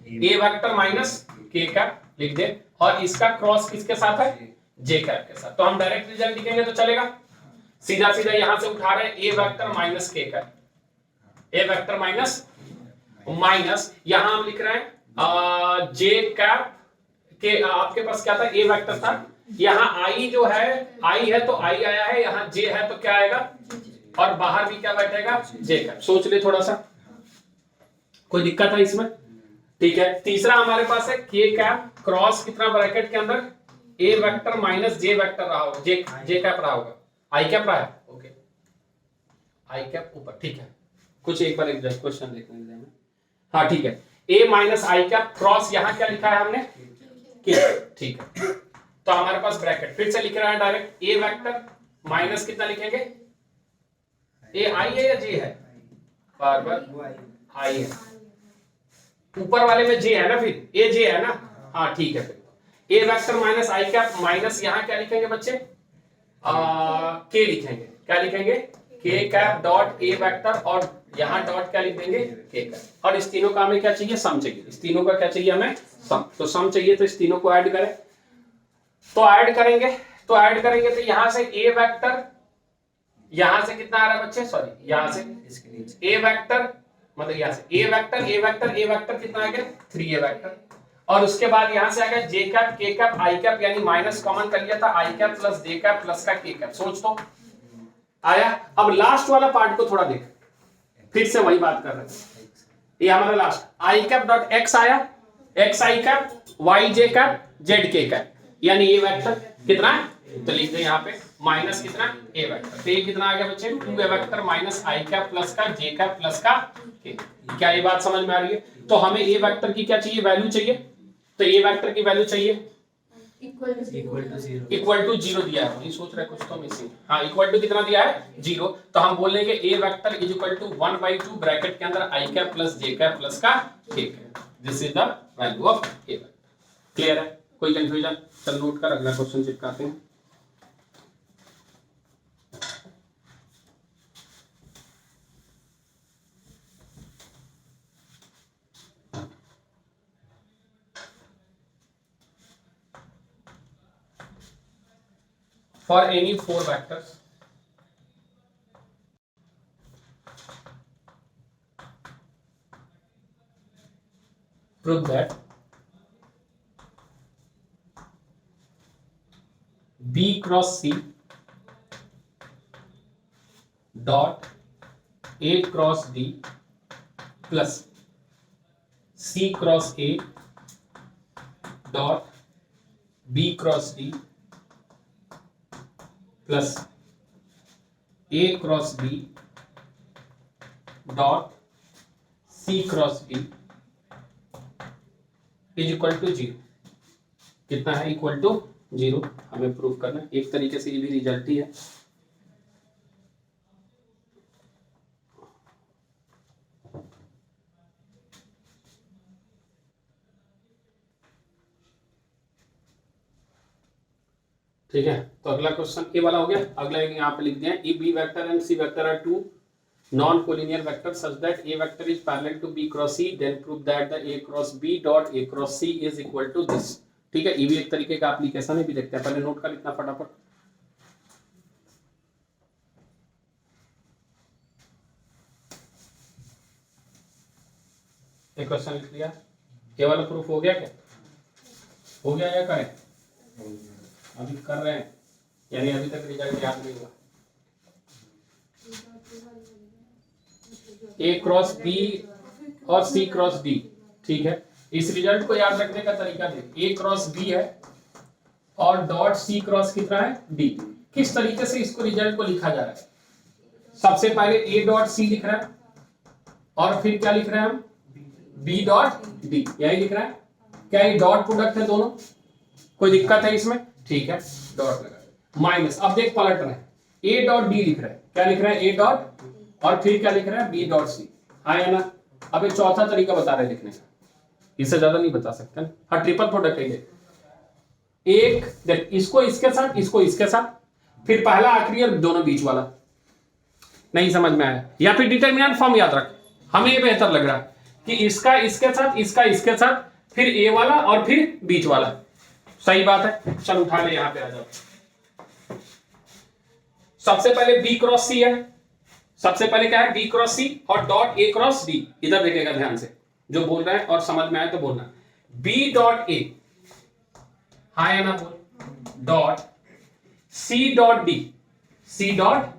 A vector minus K cap लिख दे, और इसका क्रॉस किसके साथ है, J कैप के साथ, तो हम डायरेक्ट रिजल्ट लिखेंगे तो चलेगा, सीधा सीधा यहां से उठा रहे हैं A vector minus K cap, A vector minus यहां हम लिख रहे हैं J कैप के, आपके पास क्या था, A वेक्टर था, यहाँ I जो है I है तो I आया है, यहाँ J है तो क्या आएगा, और बाहर भी क्या बैठेगा, J कैप। सोच ले थोड़ा सा, कोई दिक्कत है इसमें? ठीक है। तीसरा हमारे पास है के कैप क्रॉस कितना ब्रैकेट के अंदर ए वेक्टर माइनस जे वेक्टर रहा होगा, जे कैप रहा होगा, आई कैप रहा है, ओके आई कैप ऊपर, ठीक है। कुछ एक बार एक क्वेश्चन देखने दीजिए हमें। हाँ ठीक है, ए माइनस आई कैप क्रॉस यहाँ क्या लिखा है हमने के, ठीक है। तो हमारे पास ब्रैकेट फिर से लिख रहा है डायरेक्ट ए वेक्टर माइनस कितना लिखेंगे, ए आई है या जे है, बार बार आई है, ऊपर वाले में जे है ना, फिर ए जे है ना, हाँ ठीक है। फिर ए vector minus I cap minus यहाँ क्या लिखेंगे बच्चे, के लिखेंगे, क्या लिखेंगे के कैप डॉट ए वेक्टर, और यहाँ डॉट क्या लिख देंगे के कैप। और इस तीनों का हमें क्या चाहिए, सम चाहिए, इस तीनों का क्या चाहिए हमें सम। तो सम चाहिए तो इस तीनों को ऐड करें, तो ऐड करेंगे तो यहां से ए वेक्टर, यहां से कितना आ रहा है बच्चे, सॉरी यहां से ए वेक्टर, मतलब यहां से ए वेक्टर कितना आ गया 3a वेक्टर, और उसके बाद यहां से आ गया जे कैप के कैप आई कैप, यानी माइनस कॉमन कर लिया था, आई cap plus J cap plus का के कैप, सोच तो आया। अब लास्ट वाला पार्ट को थोड़ा देख, फिर से वही बात कर रहे हैं, ये हमारा लास्ट आई कैप डॉट एक्स आया, एक्स आई कैप वाई जे कैप जेड के कैप, यानी ये वेक्टर कितना है, तो लिख दे यहाँ पे माइनस कितना ए वेक्टर, तो ये कितना आ गया बच्चे 2a vector minus I cap plus का जे कैप प्लस का के। क्या ये बात समझ में आ रही है। तो हमें ए वेक्टर की क्या चाहिए, वैल्यू चाहिए, तो ए वेक्टर की वैल्यू चाहिए इक्वल टू 0 दिया है, ये सोच रहे कुछ तो मिसिंग, हाँ इक्वल टू कितना दिया है 0, तो हम बोल लेंगे A vector is equal to 1/2 bracket के अंदर I cap plus J cap plus का K cap, this is the value of A vector. Clear है, कोई कंफ्यूजन, चल नोट कर, अगला क्वेश्चन चिपकाते हैं। For any 4 vectors, prove that B cross C dot A cross D plus C cross A dot B cross D plus A cross B dot C cross B is equal to 0, कितना है इक्वल टू 0, हमें प्रूफ करना है। एक तरीके से ये भी रिजल्ट ही है। ठीक है, तो अगला क्वेश्चन ए वाला हो गया। अगला यहाँ पे लिख दिया if B vector and C vector are two non collinear vector such that A vector is parallel to B cross C, then prove that the A cross B dot A cross C is equal to this. ठीक है, ये भी एक तरीके का एप्लीकेशन है, भी देखते हैं, पहले नोट कर इतना फटाफट। एक क्वेश्चन लिख लिया, ये वाला प्रूफ हो गया क्या, हो गया या करें, अभी कर रहे हैं, यानी अभी तक रिजल्ट याद नहीं हुआ। ए क्रॉस बी और सी क्रॉस डी, ठीक है, इस रिजल्ट को याद रखने का तरीका देख, ए क्रॉस बी है और डॉट सी क्रॉस कितना है डी। किस तरीके से इसको रिजल्ट को लिखा जा रहा है, सबसे पहले ए डॉट सी लिख रहा है और फिर क्या लिख रहे हैं हम बी डॉट डी, यही लिख रहा है। क्या ये डॉट प्रोडक्ट है दोनों, कोई दिक्कत है इसमें, ठीक है, डॉट लगा माइनस। अब देख पलट रहे हैं, ए डॉट डी लिख रहा है, क्या लिख रहा है ए डॉट और फिर क्या लिख रहा है बी डॉट सी, आया ना। अब एक चौथा तरीका बता रहे हैं लिखने का, इससे ज्यादा नहीं बता सकते। हाँ, ट्रिपल प्रोडक्ट है ये, एक देख इसको इसके साथ, इसको इसके साथ, फिर पहला आखिरी और दोनों बीच वाला। नहीं समझ में आया, या फिर डिटरमिनेंट फॉर्म याद रख, हमें ये बेहतर लग रहा है कि इसका इसके साथ, इसका इसके साथ, फिर ए वाला और फिर बीच वाला। सही बात है, चल उठा ले, यहां पे आ जाओ। सबसे पहले बी क्रॉस सी है, सबसे पहले क्या है बी क्रॉस सी और डॉट ए क्रॉस डी। इधर देखिएगा ध्यान से, जो बोल रहे हैं और समझ में आए तो बोलना। बी डॉट ए, हाँ या ना बोल, dot C dot D, C dot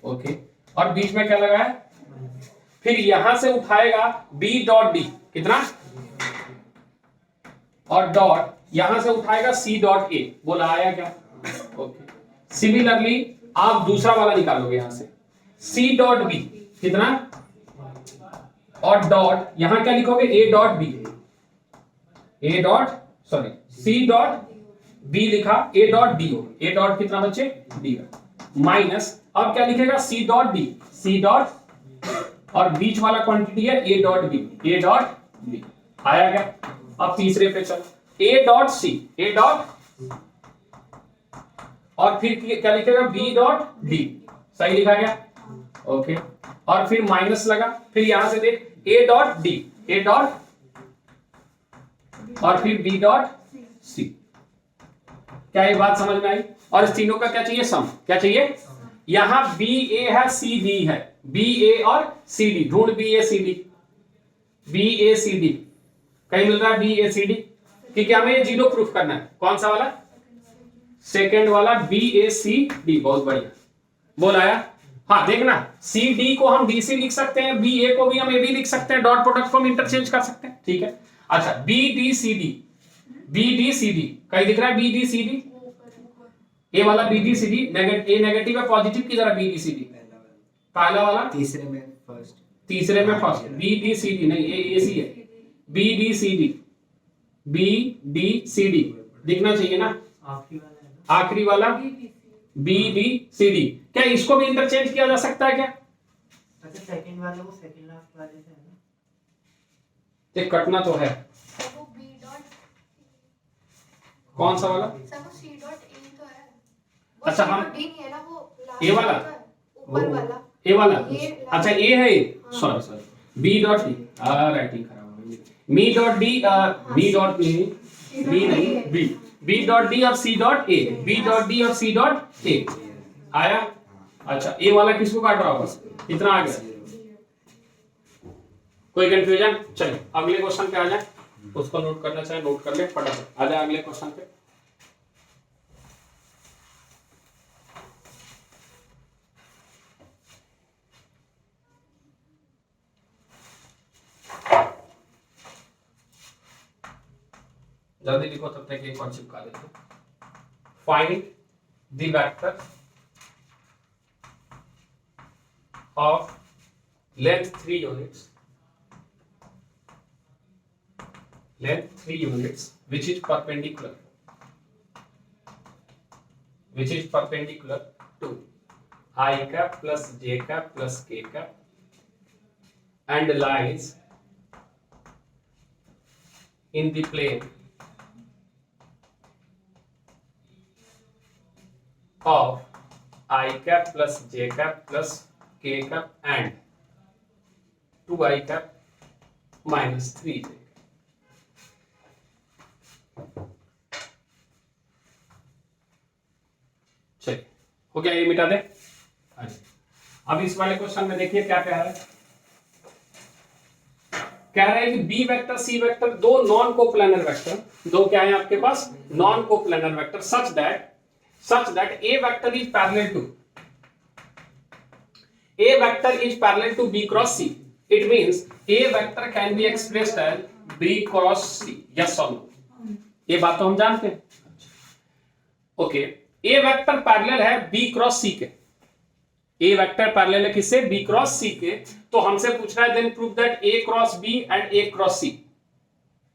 okay, और बीच में क्या लगा है, फिर यहां से उठाएगा बी डॉट डी, कितना और डॉट यहां से उठाएगा सी डॉट ए, बोला आया क्या? ओके। सिमिलरली आप दूसरा वाला निकालोगे यहां से सी डॉट बी, कितना? और डॉट यहां क्या लिखोगे? A dot B, A dot sorry C dot B लिखा, ए डॉट डी हो, ए डॉट कितना बच्चे? डी माइनस, अब क्या लिखेगा? C dot D, C dot और बीच वाला क्वांटिटी है A dot B, A dot B. आया क्या? अब तीसरे पे चलो, ए डॉट सी, ए डॉट और फिर क्या लिखेगा? बी डॉट डी, सही लिखा गया? ओके। और फिर माइनस लगा, फिर यहां से देख ए डॉट डी, ए डॉट और फिर बी डॉट सी। क्या ये बात समझ में आई? और इस तीनों का क्या चाहिए? सम। क्या चाहिए? यहां बी ए है, सी डी है, बी ए और सी डी, ढूंढ बी ए सी डी, बी ए सी डी कहीं मिल रहा है? बी ए सी डी कि क्या हमें जीरो प्रूफ करना है? कौन सा वाला? सेकेंड वाला, बी ए सी डी। बहुत बढ़िया, बोल आया? हाँ देखना, सी डी को हम डी सी लिख सकते हैं, बी ए को भी हम ए बी लिख सकते हैं, डॉट प्रोडक्ट को हम इंटरचेंज कर सकते हैं, ठीक है? अच्छा, B D C D, B D C D कहीं दिख रहा है? B D C D, A वाला B D C D, A negative है पॉजिटिव की जरा? बी डी सी डी पहला वाला, तीसरे में फर्स्ट, तीसरे में first, B D C D नहीं, ए सी है, B D C D, B D C D दिखना चाहिए ना? आखिरी वाला बी डी सी डी। क्या इसको भी इंटरचेंज किया जा सकता है क्या? अच्छा, सेकंड वाले को सेकंड लास्ट वाले से है ना? ये कटना तो है। वो बी डॉट कौन सा वाला? सब सी डॉट ए तो है। अच्छा, हम डी नहीं है ना, वो ए वाला, ऊपर वाला, ए वाला, ये अच्छा ए है, sorry sorry, B dot D, writing खराब हो गई, me dot D, B dot B नहीं, बी, बी डॉट डी और C dot A, B dot D और सी डॉट ए। आया? अच्छा, ए वाला किसको काट रहा होगा? कितना आ गया? कोई कंफ्यूजन? चलिए अगले क्वेश्चन पे आ जाए, उसको नोट करना चाहे नोट कर ले, फटाफट आ जाए अगले क्वेश्चन पे। जल्दी लिखो, तब तक एक और चिपका देते। Find the vector of length 3 units, length 3 units which is perpendicular to I cap plus j cap plus k cap and lies in the plane of I cap plus j cap plus k cap and 2I cap minus 3j। चलिए, हो गया? ये मिटा दे। अब इस वाले क्वेश्चन में देखिए क्या कह रहा है। कह रहा है कि बी वेक्टर सी वेक्टर दो नॉन कोप्लानर वेक्टर, दो क्या है आपके पास? Non coplanar vector, such that A vector is parallel to B cross C. It means A vector can be expressed as B cross C. Yes और नो? ये बात तो हम जानते हैं। ओके, ए वेक्टर पैरेलल है बी क्रॉस सी के, ए वेक्टर पैरेलल है किससे? बी क्रॉस सी के। तो हमसे पूछ रहा है then prove that A cross B and A cross C.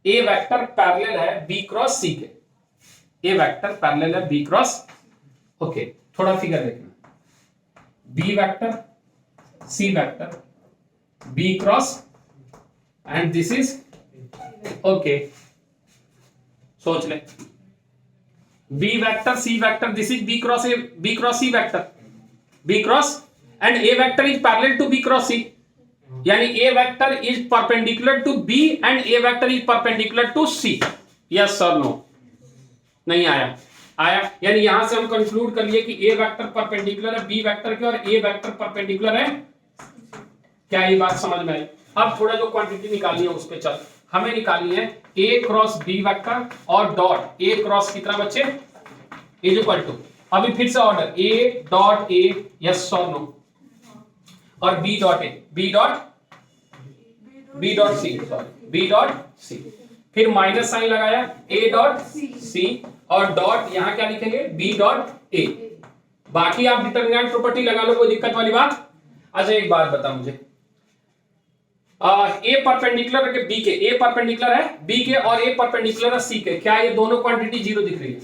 A vector parallel है बी क्रॉस सी के, ए वेक्टर पैरेलल है बी क्रॉस। ओके, थोड़ा फिगर देखना, B vector C vector B cross and this is okay, सोच ले, B vector C vector, this is B cross A, B cross C vector, B cross and A vector is parallel to B cross C, यानी A vector is perpendicular to B and A vector is perpendicular to C. Yes और नो? नहीं आया? आया, यानी यहां से हम कंक्लूड कर लिए कि ए वेक्टर परपेंडिकुलर है बी वेक्टर के और ए वेक्टर परपेंडिकुलर है। क्या ये बात समझ में आई? अब थोड़ा जो क्वांटिटी निकालनी है उस पे चल, हमें निकालनी है ए क्रॉस बी वेक्टर और डॉट ए क्रॉस कितना बच्चे? इज इक्वल टू, अभी फिर से order, A dot A, yes और नो, और B dot A, B dot C, sorry B dot C. फिर माइनस साइन लगाया a डॉट c और डॉट यहां क्या लिखेंगे b डॉट a। बाकी आप डिटरमिनेंट प्रॉपर्टी लगा लो, कोई दिक्कत वाली बात। अच्छा एक बात बता मुझे, ए परपेंडिकुलर है बी के, ए परपेंडिकुलर है बी के और ए परपेंडिकुलर है सी के, क्या ये दोनों क्वांटिटी जीरो दिख रही है?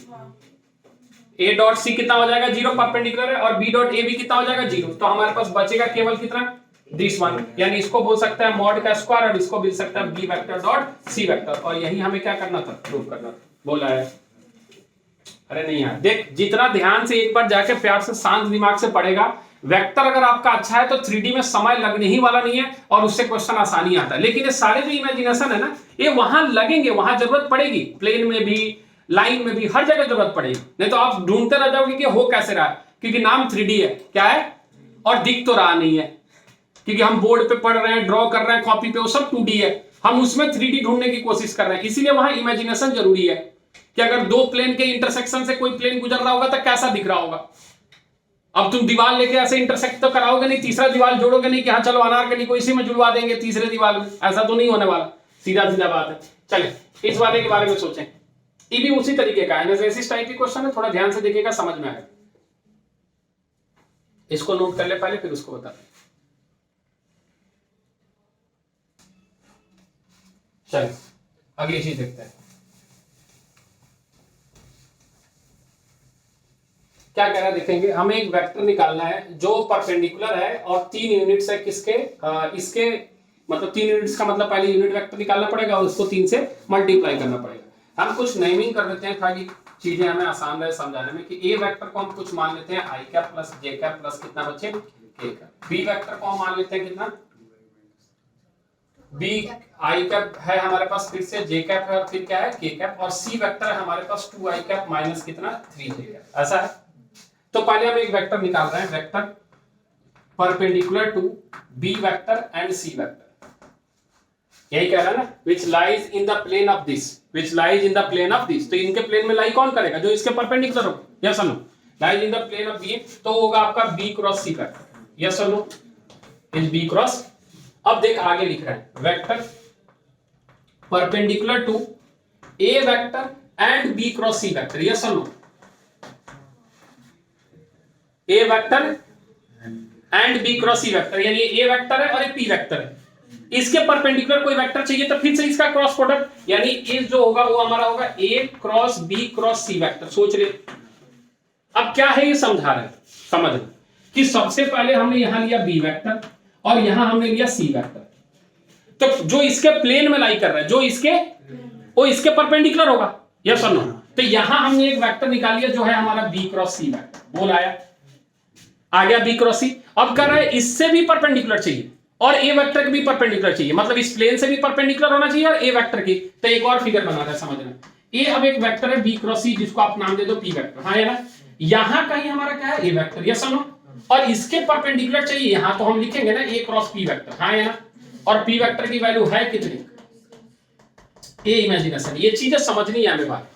ए डॉट सी कितना हो जाएगा? जीरो, परपेंडिकुलर है, और बी डॉट ए भी कितना हो जाएगा? जीरो। तो हमारे पास बचेगा केवल कितना? दिस वन, यानी इसको बोल सकते हैं मॉड का स्क्वायर और इसको बोल सकते हैं B vector dot C vector. और यही हमें क्या करना था? प्रूव करना था। बोला है? अरे नहीं यार, देख जितना ध्यान से एक बार जाके प्यार से शांत दिमाग से पढ़ेगा, वेक्टर अगर आपका अच्छा है तो 3D में समय लगने ही वाला नहीं है और उससे क्वेश्चन आसानी आता है। लेकिन ये सारे जो इमेजिनेशन है ना, ये वहां लगेंगे, वहां जरूरत पड़ेगी, प्लेन में भी, लाइन में भी, हर जगह जरूरत पड़ेगी। नहीं तो आप ढूंढते रह जाओगे कि हो कैसे रहा है, क्योंकि नाम 3D है, क्या है, और दिख तो रहा नहीं है, क्योंकि हम बोर्ड पे पढ़ रहे हैं, ड्रॉ कर रहे हैं कॉपी पे, वो सब 2D है, हम उसमें 3D ढूंढने की कोशिश कर रहे हैं। इसीलिए वहां इमेजिनेशन जरूरी है कि अगर दो प्लेन के इंटरसेक्शन से कोई प्लेन गुजर रहा होगा तो कैसा दिख रहा होगा। अब तुम दीवार लेके ऐसे इंटरसेक्ट तो कराओगे नहीं, तीसरा दीवार जोड़ोगे नहीं कि हाँ चलो अनारकली को इसी में जुड़वा देंगे तीसरे दीवार में, ऐसा तो नहीं होने वाला। सीधा सीधा बात है। चले इस वाले के बारे में सोचें, ये भी उसी तरीके का है, इस टाइप की क्वेश्चन है, थोड़ा ध्यान से देखिएगा, समझ में आएगा। इसको नोट कर ले पहले, फिर उसको बता। चलिए अगली चीज देखते हैं, क्या कह रहा है देखेंगे। हमें एक वेक्टर निकालना है जो परपेंडिकुलर है और 3 यूनिट्स है किसके, इसके, मतलब 3 यूनिट्स का मतलब पहले यूनिट वेक्टर निकालना पड़ेगा और उसको 3 से मल्टीप्लाई करना पड़ेगा। हम कुछ नेमिंग कर देते हैं ताकि चीजें हमें आसान रहे समझाने में, कि ए वेक्टर को हम कुछ मान लेते हैं I cap plus J cap plus कितना बच्चे के कैप। बी वेक्टर को हम मान लेते हैं कितना, बी आई कैप है हमारे पास, फिर से जे कैप है और फिर क्या है के कैप, और सी वेक्टर है हमारे पास 2 आई कैप माइनस कितना 3 जे कैप, ऐसा है। तो पहले हम एक वेक्टर निकाल रहे हैं, vector perpendicular to B vector and C vector, यही कह रहा है ना, which lies in the plane of this, which lies in the plane of this. तो इनके प्लेन में लाई कौन करेगा? जो इसके परपेंडिकुलर हो, यस और no. Lies in the plane of B, तो होगा आपका B cross C vector, yes और नो, इज बी क्रॉस। अब देख आगे लिख रहा है, vector perpendicular to A vector and B cross C vector, yes और no. A vector and B cross C vector, यानी ए वेक्टर है और एक पी वेक्टर है, इसके परपेंडिकुलर कोई वेक्टर चाहिए तो फिर से इसका क्रॉस प्रोडक्ट, यानी इस जो होगा वो हमारा होगा ए cross B cross C vector. सोच ले अब क्या है ये समझा रहे हैं, समझ रहे कि सबसे पहले हमने यहां लिया बी वेक्टर और यहां हमने लिया सी वेक्टर, तो जो इसके प्लेन में लाई कर रहा है, जो इसके वो इसके परपेंडिकुलर होगा, यस और नो। तो यहां हमने एक वेक्टर निकाल लिया जो है हमारा बी क्रॉस सी वेक्टर, बोल आया, आ गया बी क्रॉस सी। अब कह रहा है इससे भी परपेंडिकुलर चाहिए और ए वेक्टर की भी परपेंडिकुलर चाहिए, मतलब इस प्लेन से भी परपेंडिकुलर होना चाहिए और ए वेक्टर की। तो एक और फिगर बना रहा है, समझना, ए अब एक वेक्टर है बी क्रॉस सी, जिसको आप नाम दे दो पी वेक्टर, हाँ या ना। यहां कहीं हमारा क्या है, ए वेक्टर, यस और नो, और इसके परपेंडिकुलर चाहिए यहां, तो हम लिखेंगे ना ए क्रॉस पी वेक्टर, हाँ या ना। और पी वेक्टर की वैल्यू है कितनी, ए इमेजिनेशन। ये चीजें समझनी है हमें बात,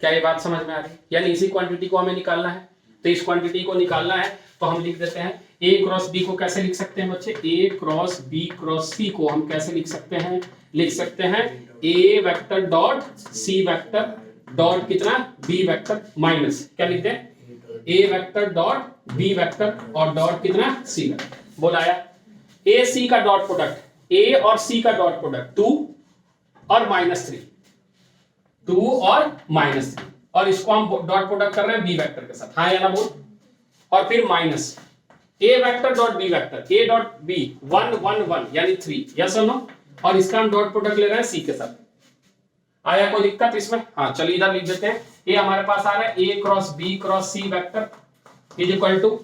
क्या ये बात समझ में आ रही है? यानी इसी क्वांटिटी को हमें निकालना है, तो इस क्वांटिटी को निकालना है तो हम लिख देते हैं ए क्रॉस बी को कैसे लिख सकते हैं बच्चे, A cross B cross C को हम कैसे लिख सकते हैं, लिख सकते हैं A vector dot C vector dot कितना बी वेक्टर माइनस क्या लिखते हैं, A vector dot B vector और डॉट कितना सी वेक्टर। बोलाया ए सी का डॉट प्रोडक्ट, ए और सी का डॉट प्रोडक्ट 2 और -3, 2 और -3, और इसको हम डॉट प्रोडक्ट कर रहे हैं बी वेक्टर के साथ, हाँ या ना बोल। और फिर minus A vector dot B vector, A dot B 1 1 1 यानी 3, यस और नो, और इसका हम डॉट प्रोडक्ट ले रहे हैं सी के साथ। आया कोई दिक्कत इसमें? हाँ चलिए इधर लिख देते हैं, ये हमारे पास आ रहा है A cross B cross C vector is equal to,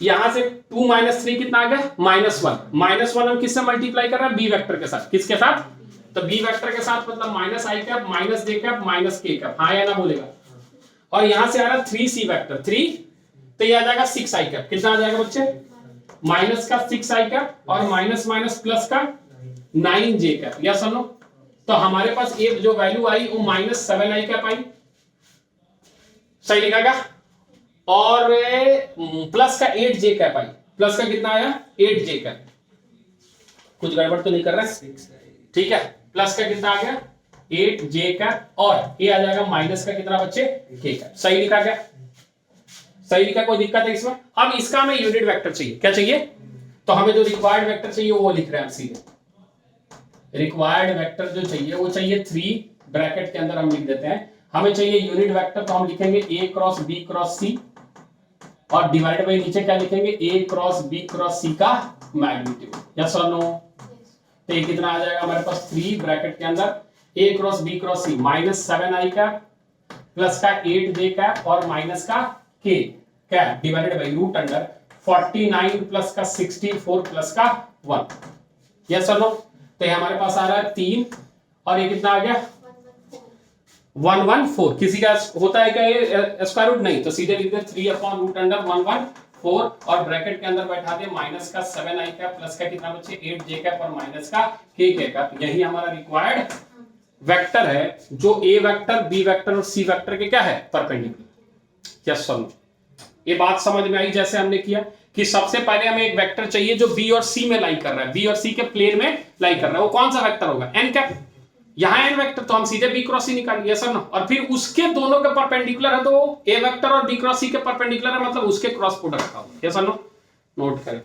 यहां से 2 -3 कितना आ गया -1, -1 हम किससे मल्टीप्लाई कर रहे हैं, बी वेक्टर के साथ, किसके साथ, तो बी वेक्टर के साथ, मतलब minus I cap minus J cap minus K cap, हाँ या ना बोलेगा। और यहां से आ रहा है 3 सी वेक्टर 3, तो ये आ जाएगा 6 आई कैप, कितना आ जाएगा बच्चे, माइनस का 6 आई कैप और माइनस माइनस प्लस का 9 जे कैप, यस और नो। तो हमारे पास ये जो वैल्यू आई वो -7 आई कैप आई, सही लिखा क्या, और प्लस का 8 जे कैप आई, प्लस का कितना आया 8 जे कैप, कुछ गड़बड़ तो नहीं कर रहा है, ठीक है। प्लस का कितना आ गया 8j का, और ये आ जाएगा माइनस का कितना बच्चे k का। सही लिखा क्या? सही लिखा, कोई दिक्कत है इसमें? अब इसका हमें यूनिट वेक्टर चाहिए। क्या चाहिए? तो हमें जो रिक्वायर्ड वेक्टर चाहिए वो लिख रहे हैं हम सीधे। रिक्वायर्ड वेक्टर जो चाहिए वो चाहिए 3 ब्रैकेट के अंदर हम लिख देते हैं। हमें चाहिए यूनिट वेक्टर, तो हम लिखेंगे a cross b cross c, और डिवाइड बाई नीचे क्या लिखेंगे a cross b cross c का मैग्नीट्यूड। यस और नो? तो ये कितना आ जाएगा हमारे पास 3 ब्रैकेट के अंदर a cross b cross c minus 7i का प्लस का 8j का और माइनस का k क्या divided by root under 49 plus का 64 प्लस का 1। यस और नो? तो ये हमारे पास आ रहा है 3 और ये कितना आ गया 114। किसी का होता है क्या ये स्क्वायर रूट? नहीं, तो सीधे लिख दे 3 अपॉन रूट अंडर 114 और ब्रैकेट के अंदर बैठा दे माइनस का 7i का प्लस का कितना बच्चे 8j का और माइनस का k का। यही हमारा रिक्वायर्ड वेक्टर है जो a वेक्टर b वेक्टर और c वेक्टर के क्या है परपेंडिकुलर। यस और नो? ये बात समझ में आई? जैसे हमने किया कि सबसे पहले हमें एक वेक्टर चाहिए जो b और c में लाई कर रहा है, b और c के प्लेन में लाई कर रहा है। वो कौन सा वेक्टर होगा? n cap. यहाँ n वेक्टर, तो हम सीधे b क्रॉस c निकालेंगे। सर ना? और फिर उसके दोनों के परपेंडिकुलर है, तो a वेक्टर और b क्रॉस c के परपेंडिकुलर है, मतलब उसके क्रॉस प्रोडक्ट का होगा। Sir no? नोट करें।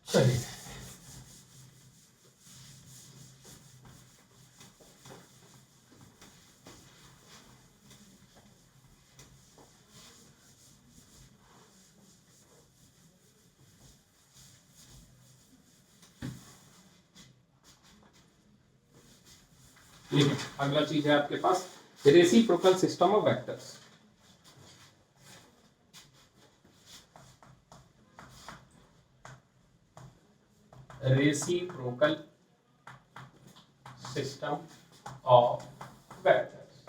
चलिए अगला चीज है आपके पास reciprocal system of vectors. Reciprocal system of vectors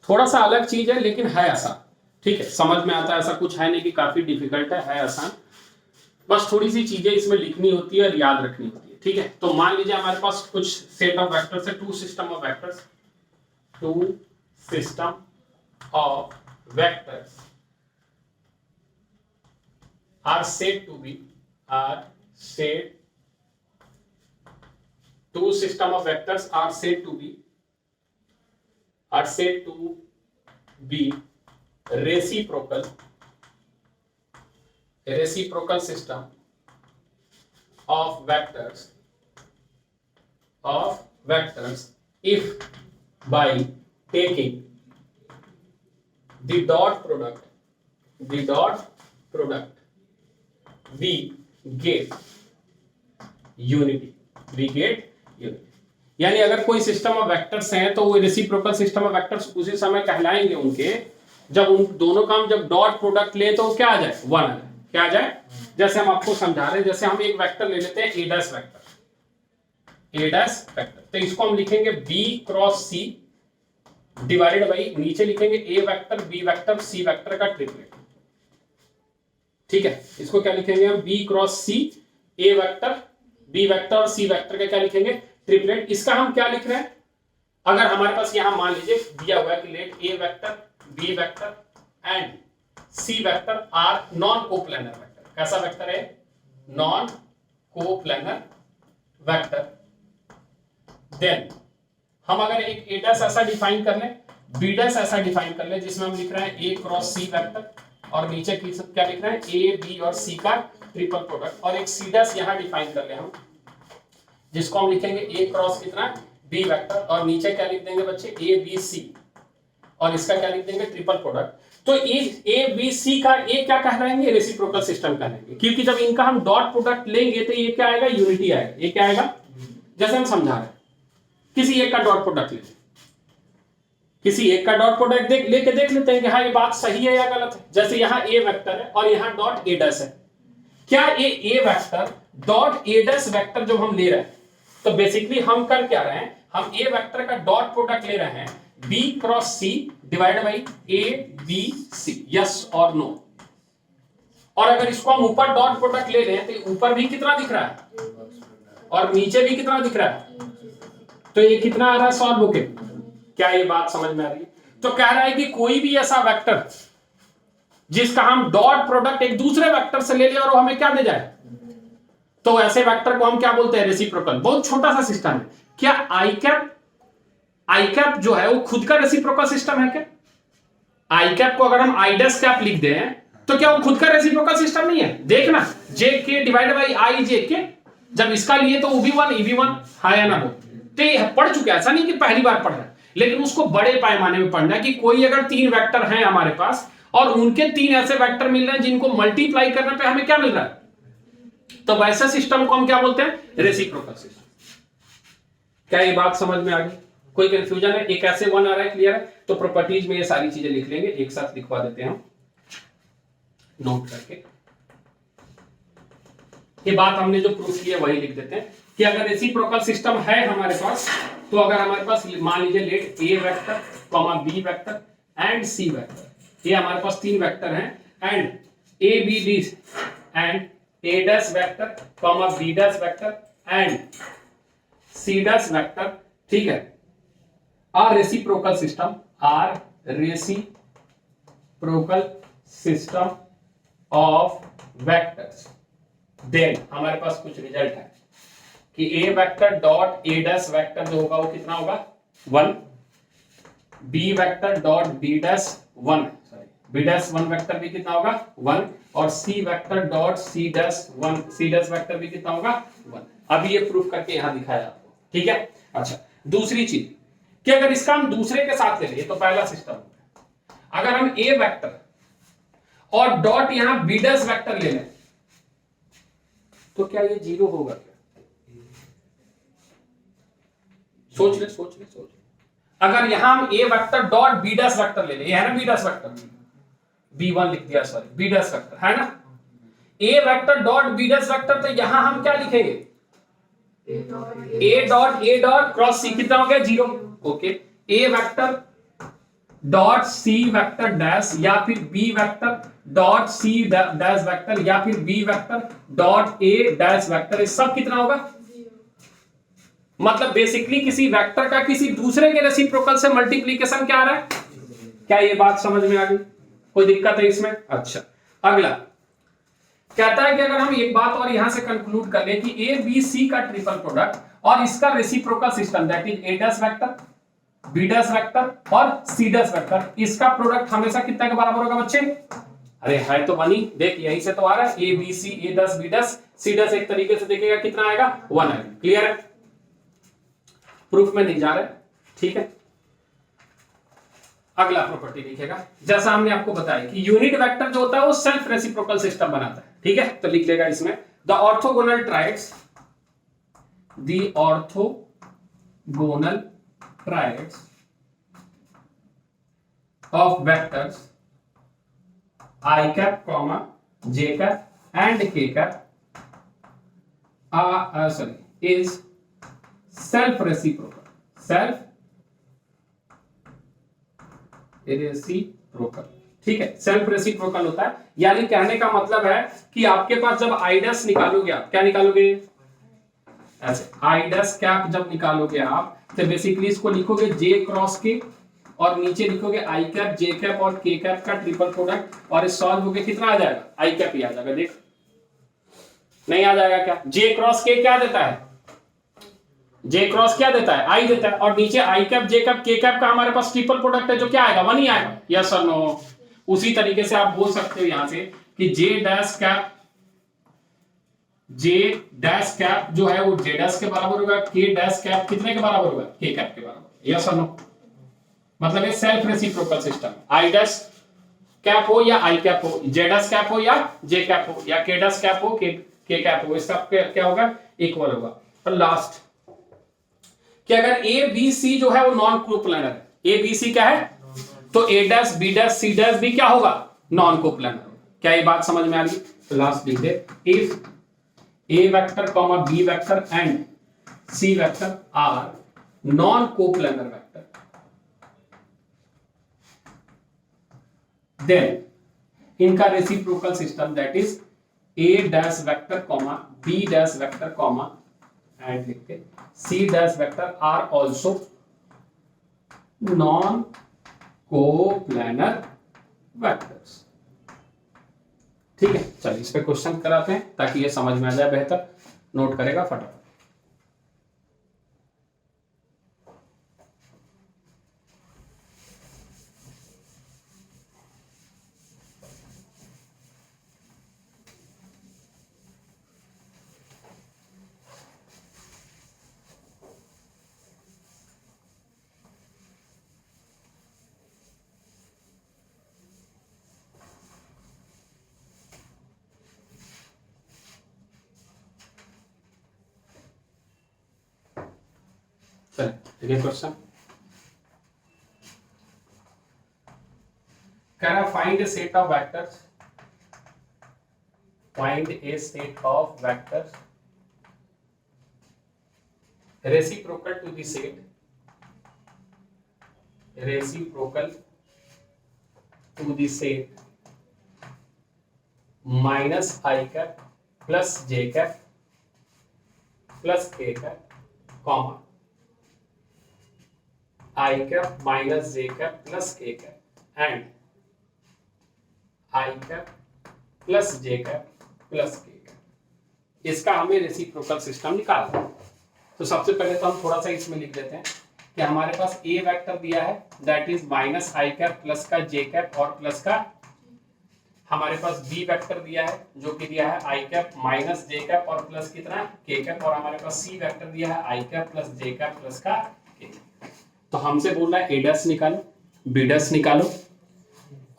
थोड़ा सा अलग चीज है लेकिन है आसान। ठीक है, समझ में आता है, ऐसा कुछ है नहीं कि काफी डिफिकल्ट है आसान। बस थोड़ी सी चीजें इसमें लिखनी होती है और याद रखनी होती है। ठीक है, तो मान लीजिए हमारे पास कुछ सेट ऑफ वेक्टर्स है, 2 system of vectors, 2 system of vectors are said to be two system of vectors are said to be reciprocal system of vectors if by taking the dot product we get unity। यानी अगर कोई सिस्टम ऑफ वेक्टर्स हैं तो वो रेसिप्रोकल सिस्टम ऑफ वेक्टर्स उसी समय कहलाएंगे उनके जब उन दोनों का हम जब डॉट प्रोडक्ट ले तो क्या आ जाए 1 आ जाए। क्या आ जाए? जैसे हम आपको समझा रहे हैं, जैसे हम एक वेक्टर ले लेते हैं a डैश वेक्टर, तो इसको हम लिखेंगे b cross c divided by नीचे लिखेंगे a vector b vector c vector का ट्रिपलेट। ठीक है, इसको क्या लिखेंगे हम b cross c a vector b vector और c वेक्टर का क्या लिखेंगे ट्रिपलेट। इसका हम क्या लिख रहे हैं? अगर हमारे पास यहां मान लीजिए दिया हुआ है कि let a vector b vector and c vector are non coplanar vector. कैसा वेक्टर है? Non coplanar vector. देन हम अगर एक a डैश ऐसा डिफाइन कर लें, b डैश ऐसा डिफाइन कर लें जिसमें हम लिख रहे हैं a क्रॉस c वेक्टर और नीचे क्या लिख रहे हैं a b और c का ट्रिपल प्रोडक्ट, और एक c डैश यहां डिफाइन कर ले हम जिसको हम लिखेंगे a क्रॉस कितना b वेक्टर और नीचे क्या लिख देंगे बच्चे a b c और इसका क्या लिख देंगे ट्रिपल प्रोडक्ट। तो a b c का ये क्या कहलाएंगे? रेसिप्रोकल सिस्टम कहलाएंगे, क्योंकि जब इनका हम डॉट प्रोडक्ट लेंगे तो ये क्या आएगा? यूनिटी आएगा। ये क्या आएगा? जैसे हम समझा रहे हैं, किसी एक का डॉट प्रोडक्ट लेते, किसी एक का डॉट प्रोडक्ट लेके देख लेते हैं कि हाँ ये बात सही है या गलत है। जैसे यहाँ a वेक्टर है और यहाँ डॉट a डैश है, क्या ये a vector dot A dash vector जब हम ले रहे हैं तो बेसिकली हम कर क्या रहे हैं, हम ए वेक्टर का डॉट प्रोडक्ट ले रहे हैं B cross C divide by A B C, yes और नो। और अगर इसको हम ऊपर डॉट प्रोडक्ट ले रहे हैं तो ऊपर भी कितना दिख रहा है और नीचे भी कितना दिख रहा है, तो ये कितना आ रहा है सॉल्व होके। क्या ये बात समझ में आ रही है? तो कह रहा है कि कोई भी ऐसा वेक्टर जिसका हम डॉट प्रोडक्ट एक दूसरे वेक्टर से ले लिया और वो हमें क्या दे जाए, तो ऐसे वेक्टर को हम क्या बोलते हैं, रेसिप्रोकल। बहुत छोटा सा सिस्टम है। क्या आई कैप जो है वो खुद का रेसिप्रोकल सिस्टम है क्या? आई कैप को अगर हम आई डैश कैप लिख दें तो क्या वो खुद का रेसिप्रोकल सिस्टम नहीं है? देखना जे के डिवाइड बाई आई जे के, जब इसका लिए तो UV1 EV1 हाँ या ना हो, तो ये पढ़ चुके हैं, ऐसा नहीं कि पहली बार पढ़ रहे हैं, लेकिन उसको बड़े पैमाने में पढ़ना है कि कोई अगर 3 वेक्टर हैं हमारे पास और उनके 3 ऐसे वेक्टर मिल रहे हैं जिनको मल्टीप्लाई करने पे हमें क्या मिल रहा है, तो वैसे सिस्टम को हम क्या बोलते हैं, रेसिप्रोकल सिस्टम। क्या ये बात समझ में आ गई? कोई कंफ्यूजन है? एक ऐसे 1 आ रहा है, क्लियर है? तो प्रॉपर्टीज में ये सारी चीजें लिख लेंगे, एक साथ लिखवा देते हैं हम नोट करके। ये बात हमने जो प्रूफ की है वही लिख देते हैं कि अगर रेसिप्रोकल सिस्टम है हमारे पास, तो अगर हमारे पास मान लीजिए let A vector comma B vector and C vector, ये हमारे पास 3 वेक्टर हैं, and A B D and A dash vector comma B dash vector and C dash vector, ठीक है, are reciprocal system, are reciprocal system of vectors, then हमारे पास कुछ रिजल्ट है कि A vector dot A dash vector जो होगा वो कितना होगा 1, B vector dot B dash 1 sorry B dash 1 vector भी कितना होगा 1, और C vector dot C dash 1 C dash vector भी कितना होगा 1। अभी ये प्रूफ करके यहां दिखाया आपको, ठीक है। अच्छा, दूसरी चीज कि अगर इसका हम दूसरे के साथ ले लिए, तो पहला सिस्टम अगर हम ए वेक्टर और डॉट यहां बी डैश वेक्टर ले लें तो क्या ये 0 होगा क्या? सोच ले। अगर यहां हम A vector dot B dash vector ले ले, ये है ना बी डैश वेक्टर, B1 लिख दिया, सॉरी बी डैश वेक्टर है ना, A vector dot B dash vector, तो यहां हम क्या लिखेंगे, ए डॉट क्रॉस सी कितना हो गया 0, okay. A vector dot C vector dash या फिर B vector dot C dash vector या फिर B vector dot A dash vector, ये सब कितना होगा, मतलब बेसिकली किसी वेक्टर का किसी दूसरे के रेसिप्रोकल से मल्टीप्लीकेशन क्या आ रहा है। क्या ये बात समझ में आ गई? कोई दिक्कत है इसमें? अच्छा, अगला कहता है कि अगर हम एक बात और यहां से कंक्लूड कर लें कि ए बी सी का ट्रिपल प्रोडक्ट और इसका reciprocal system that is A dash vector B dash vector और सी डैश वेक्टर, इसका प्रोडक्ट हमेशा कितना के बराबर होगा बच्चे? अरे है तो 1 ही, देख यहीं से तो आ रहा है, A B C A dash B dash C dash, एक तरीके से देखेगा कितना आएगा 1 आएगा। क्लियर है? प्रूफ में नहीं जा रहे, ठीक है। अगला प्रॉपर्टी लिखेगा, जैसा हमने आपको बताया कि यूनिट वेक्टर जो होता है वो सेल्फ रेसिप्रोकल सिस्टम बनाता है, ठीक है। तो लिख लेगा इसमें the orthogonal triads, the orthogonal triads of vectors I cap comma J cap and K cap is self reciprocal, self reciprocal, ठीक है। सेल्फ रेसिप्रोकल होता है, यानी कहने का मतलब है कि आपके पास जब आई डैश निकालोगे, आप क्या निकालोगे, ऐसे आई डैश कैप जब निकालोगे आप, तो बेसिकली इसको लिखोगे जे क्रॉस के और नीचे लिखोगे आई कैप जे कैप और के कैप का ट्रिपल प्रोडक्ट, और इस सॉल्व होके कितना आ जाएगा, आई कैप ही आ जाएगा। देख नहीं आ जाएगा क्या? जे क्रॉस के क्या देता है, जे क्रॉस क्या देता है, आई देता है, और नीचे आई कैप जे कैप के कैप का हमारे पास ट्रिपल प्रोडक्ट है जो क्या आएगा 1 ही आएगा, यस और नो। उसी तरीके से आप बोल सकते हो यहां से कि जे डैश कैप जो है वो जे डैश के बराबर होगा, के डैश कैप कितने के बराबर होगा, के कैप के बराबर, यस और नो। मतलब ये self reciprocal system, I dash cap हो या आई कैप हो, जे डैश कैप हो या जे कैप हो या के डैश कैप हो के कैप हो, इसका क्या होगा, इक्वल होगा। और लास्ट कि अगर ए बी सी जो है वो नॉन कोप्लानर है, ए बी सी क्या है, तो A dash B dash C dash भी क्या होगा, नॉन कोप्लानर। क्या ये बात समझ में आ रही? तो लास्ट लिख दे, if A vector comma B vector and C vector are non-coplanar vector, then इनका reciprocal system that is A dash vector comma B dash vector comma and लिखते C dash vector are also non-coplanar vectors। ठीक है, चलिए इस पे क्वेश्चन कराते हैं ताकि ये समझ में आ जाए बेहतर। नोट करेगा फटाफट। चलिए क्वेश्चन कह रहा find a set of vectors, find a set of vectors reciprocal to the set, reciprocal to the set minus I cap plus J cap plus K cap comma I cap minus j cap plus k cap and I cap plus j cap plus k cap, इसका हमें रेसिप्रोकल सिस्टम निकालना है। तो सबसे पहले तो हम थोड़ा सा इसमें लिख देते हैं कि हमारे पास A वेक्टर दिया है that is minus I cap plus का j कैप और प्लस का, हमारे पास B वेक्टर दिया है जो कि दिया है I cap minus j cap और प्लस कितना k कैप, और हमारे पास C वेक्टर दिया है I cap plus j cap plus का k। तो हमसे बोल रहा है A डैश निकालो, B डैश निकालो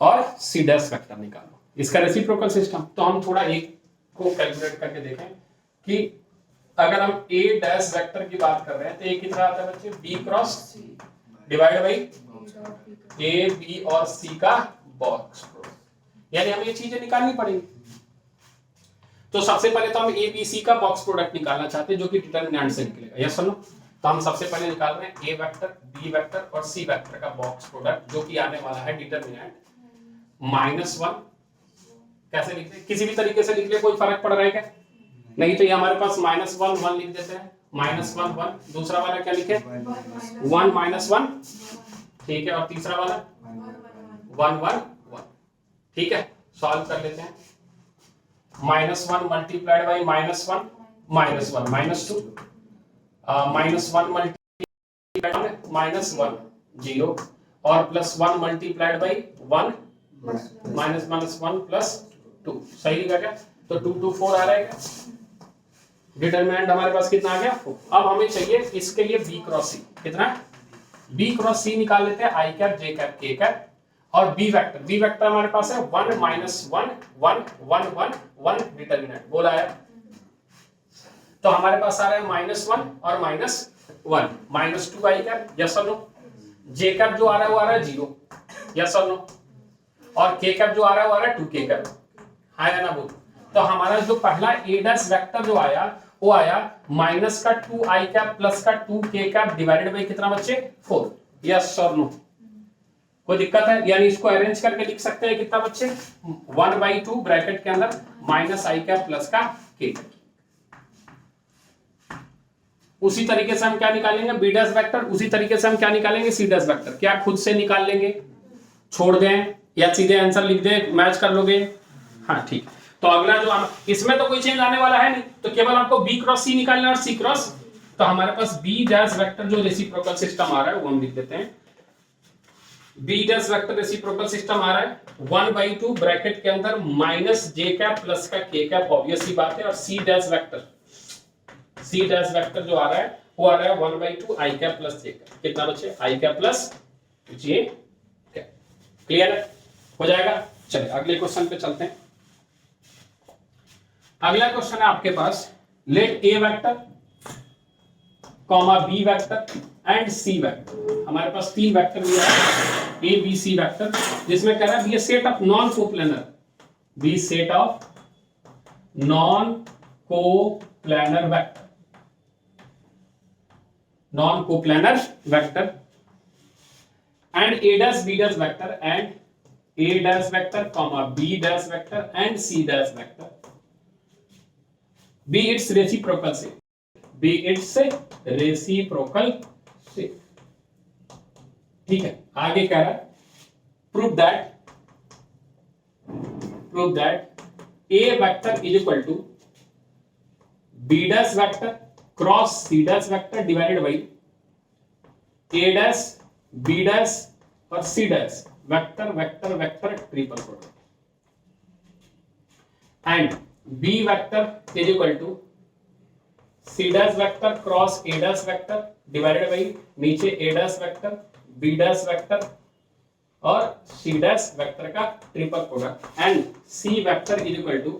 और C डैश वेक्टर निकालो, इसका रेसिप्रोकल सिस्टम। तो हम थोड़ा एक को कैलकुलेट करके देखें कि अगर हम A डैश वेक्टर की बात कर रहे हैं तो ये कितना आता है बच्चे, B cross C divide by A B और C का बॉक्स प्रोडक्ट, यानी हमें ये चीजें निकालनी पड़ेंगी। तो सबसे पहले तो हम A B C का बॉक्स प्रोडक्ट निकालना चाहते हैं जो कि डिटरमिनेंट से निकलेगा, यस सुनो। तो हम सबसे पहले निकाल रहे हैं A वेक्टर, B वेक्टर और C वेक्टर का बॉक्स प्रोडक्ट जो कि आने वाला है डिटरमिनेंट -1। कैसे लिखते हैं, किसी भी तरीके से लिख ले, कोई फर्क पड़ रहा है क्या? नहीं तो ये हमारे पास -1 1 लिख देते हैं, -1 1। दूसरा वाला क्या लिखे, 1 -1, ठीक है, और तीसरा वाला 1 1 1, ठीक है। सॉल्व कर लेते हैं। -1 मल्टीप्लाइड बाई -1 -1 -2 -1 मल्टीप्लाइड -1 0 और +1 मल्टीप्लाइड बाई 1 -1 +2, सही लिखा क्या? तो 2 2 4 आ रहा है क्या? डिटरमिनेंट हमारे पास कितना आ गया 4। अब हमें चाहिए इसके लिए B क्रॉस C, कितना B क्रॉस C निकाल लेते हैं, I cap J cap K cap और B वेक्टर हमारे पास है 1 -1 1 1 1 1 डिटरमिनेंट बोला है। तो हमारे पास आ रहा है -1 और -1 -2 आई कैप, यस और नो। J कैप जो आ रहा है वो आ रहा है 0, यस और नो, और K कैप जो आ रहा है वो आ रहा है 2K कैप, हाँ या ना बोल। तो हमारा जो पहला A डैश वेक्टर जो आया वो आया माइनस का 2 आई कैप प्लस का 2K कैप डिवाइडेड बाई कितना बच्चे 4, यस और नो। कोई दिक्कत है? यानी इसको अरेंज करके लिख सकते हैं कितना बच्चे 1/2 ब्रैकेट के अंदर माइनस आई कैप प्लस का K। उसी तरीके से हम क्या निकालेंगे B डैश वेक्टर, उसी तरीके से हम क्या निकालेंगे C डैश वेक्टर। क्या खुद से निकाल लेंगे, छोड़ दें, या सीधे आंसर लिख दें, मैच कर लोगे? हाँ ठीक। तो अगला जो हम इसमें तो कोई चेंज आने वाला है नहीं, तो केवल आपको B क्रॉस C निकालना है और C क्रॉस। तो हमारे पास B डैश वेक्टर जो रेसिप्रोकल सिस्टम आ रहा है वो हम लिख देते हैं। B dash vector reciprocal system आ रहा है 1/2 ब्रैकेट के अंदर माइनस J कैप प्लस का K कैप, ऑब्वियस सी बात है। और C डैश वेक्टर जो आ रहा है वो आ रहा है 1/2 I cap plus J cap, कितना बच्चे I cap plus J cap. Clear हो जाएगा? चलिए अगले क्वेश्चन पे चलते हैं। अगला क्वेश्चन है आपके पास, let A vector comma B vector and C vector. हमारे पास 3 वेक्टर दिया है A B C वेक्टर, जिसमें कह रहा है be set of non coplanar, be set of non coplanar vector, non coplanar vector, and a dash b dash vector and a dash vector comma b dash vector and c dash vector be its reciprocal shape, be its reciprocal shape। ठीक है, आगे कह रहा है prove that a vector is equal to b dash vector cross c dash vector divided by a dash b dash और c dash vector vector vector triple product and b vector is equal to c dash vector cross a dash vector divided by नीचे a dash vector b dash vector और c dash वेक्टर का triple product and c vector is equal to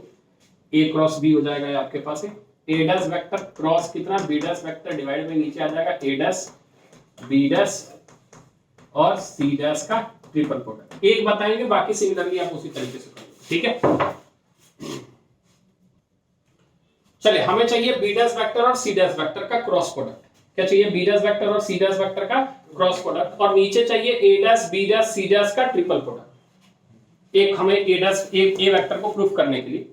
a cross b हो जाएगा ये आपके पास है a dash वेक्टर क्रॉस कितना b dash vector divided by नीचे आ जाएगा a dash b dash और c डैश का ट्रिपल प्रोडक्ट। एक बताएंगे, बाकी सिमिलरली आप उसी तरीके से करोगे। ठीक है, चलिए हमें चाहिए b डैश वेक्टर और c डैश वेक्टर का क्रॉस प्रोडक्ट। क्या चाहिए? b डैश वेक्टर और c डैश वेक्टर का क्रॉस प्रोडक्ट और नीचे चाहिए a dash b dash c dash का ट्रिपल प्रोडक्ट। एक हमें a डैश a वेक्टर को प्रूफ करने के लिए,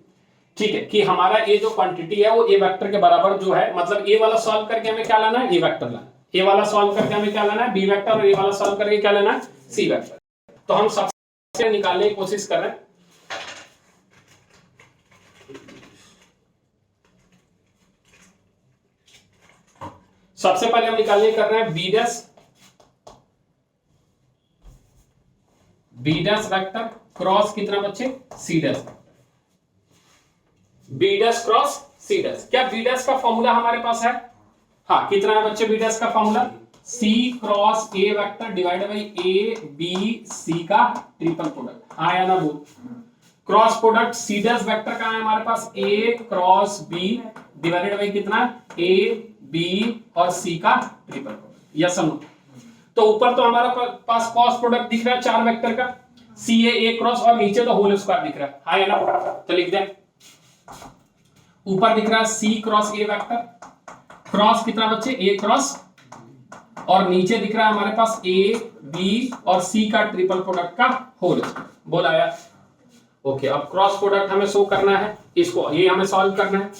ठीक है, कि हमारा ये जो क्वांटिटी है वो a वेक्टर के बराबर जो है, मतलब a वाला सॉल्व करके हमें क्या लाना है? a वेक्टर लाना। ए वाला सॉल्व करके हमें क्या लेना है? B vector. और ए वाला सॉल्व करके क्या लेना है? C vector. तो हम सबसे निकालने की कोशिश कर रहे हैं। सबसे पहले हम निकालने कर रहे हैं बी डैश वेक्टर क्रॉस कितना बच्चे? C dash vector. B dash cross C dash. क्या बी डैश का फॉर्मूला हमारे पास है? हाँ, कितना है बच्चे बी डैश का formula? C cross A vector divided by A B C का ट्रिपल प्रोडक्ट। आया ना बोल? Cross product C dash vector का है हमारे पास A cross B divided by कितना? A B और C का ट्रिपल प्रोडक्ट। Yes no? तो ऊपर तो हमारा पास क्रॉस प्रोडक्ट दिख रहा है चार वेक्टर का, C A क्रॉस, और नीचे तो होल स्क्वायर दिख रहा है। आया ना? तो लिख दें, ऊपर दिख रहा है C cross A vector cross कितना बच्चे? A क्रॉस, और नीचे दिख रहा है हमारे पास A B और C का ट्रिपल प्रोडक्ट का होल। बोल आया? ओके, अब क्रॉस प्रोडक्ट हमें शो करना है, इसको ये हमें सॉल्व करना है।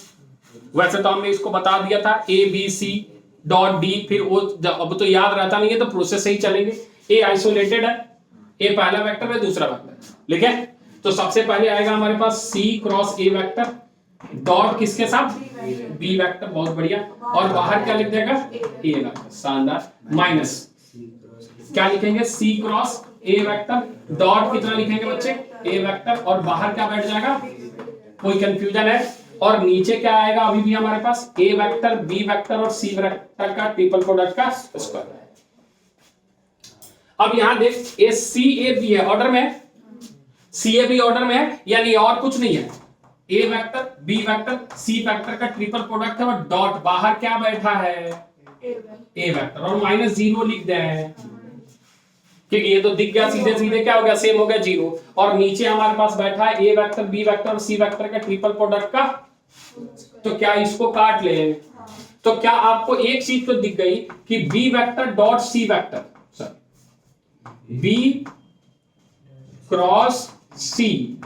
वैसे तो हमने इसको बता दिया था A B C dot D, फिर वो अब तो याद रहता नहीं है तो प्रोसेस से ही चलेंगे। A आइसोलेटेड है, A पहला वेक्टर है, दूसरा वेक्टर, लिखे? तो सबसे पहले आएगा हमारे पास C cross A vector dot किसके साथ? B vector. बहुत बढ़िया। और बाहर क्या लिख देगा? ए वेक्टर। शानदार। माइनस क्या लिखेंगे? सी क्रॉस ए वेक्टर डॉट कितना लिखेंगे बच्चे? ए वेक्टर, और बाहर क्या बैठ जाएगा? कोई कंफ्यूजन है? और नीचे क्या आएगा अभी भी हमारे पास? ए वेक्टर बी वेक्टर और सी वेक्टर का ट्रिपल प्रोडक्ट का स्क्वायर। अब यहां देख, ए सी ए बी है ऑर्डर में, सी ए बी ऑर्डर में है, यानी और कुछ नहीं है। A vector B vector C vector का ट्रिपल प्रोडक्ट है, और डॉट बाहर क्या बैठा है? ए वेक्टर, और माइनस 0 लिख दें क्योंकि ये तो दिख गया सीधे सीधे, क्या हो गया? सेम हो गया 0। और नीचे हमारे पास बैठा है ए वेक्टर बी वेक्टर और सी वेक्टर का ट्रिपल प्रोडक्ट का, तो क्या इसको काट ले? तो क्या आपको एक चीज तो दिख गई कि B vector dot C vector, sorry B cross C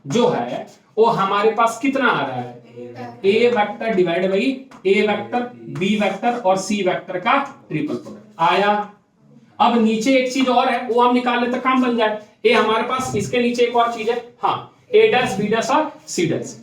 जो है वो हमारे पास कितना आ रहा है? A vector divide by A vector B vector और सी वेक्टर का ट्रिपल प्रोडक्ट आया। अब नीचे एक चीज और है, वो हम निकाल लेते, काम बन जाए। ए हमारे पास, इसके नीचे एक और चीज है, हाँ, ए डैश बी डैश और सी डैश।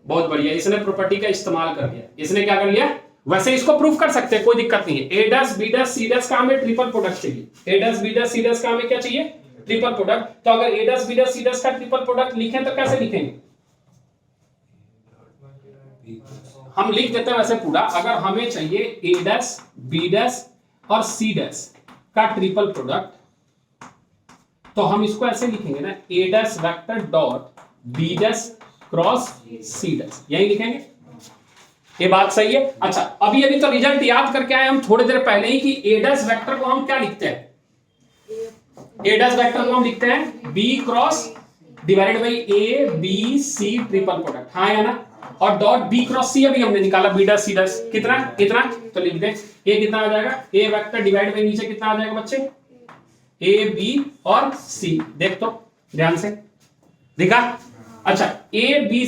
बहुत बढ़िया, इसने प्रॉपर्टी का इस्तेमाल कर लिया। इसने क्या कर लिया? वैसे इसको प्रूफ कर सकते हैं, कोई दिक्कत नहीं है। A dash B dash C dash का हमें ट्रिपल प्रोडक्ट चाहिए। A dash B dash C dash का हमें क्या चाहिए? Triple product. तो अगर A dash B dash C dash का ट्रिपल प्रोडक्ट लिखें तो कैसे लिखेंगे? हम लिख देते हैं वैसे पूरा। अगर हमें चाहिए ए डैश बी डैश और सी डैश का ट्रिपल प्रोडक्ट, तो हम इसको ऐसे लिखेंगे ना, A dash vector dot B dash cross C dash, यही लिखेंगे। ये बात सही है? अच्छा, अभी तो रिजल्ट याद करके आए हम थोड़ी देर पहले ही कि ए डैश वेक्टर को हम क्या लिखते हैं? ए डैश वेक्टर को हम लिखते हैं B cross divided by A B C triple product, हाँ या ना। और डॉट बी क्रॉस सी अभी हमने निकाला, बी डैश सी डैश कितना कितना, तो लिख दे ए कितना आ जाएगा, ए वेक्टर डिवाइड बाई नीचे कितना आ जाएगा बच्चे, ए बी और सी। देख तो ध्यान से दिखा। अच्छा ए बी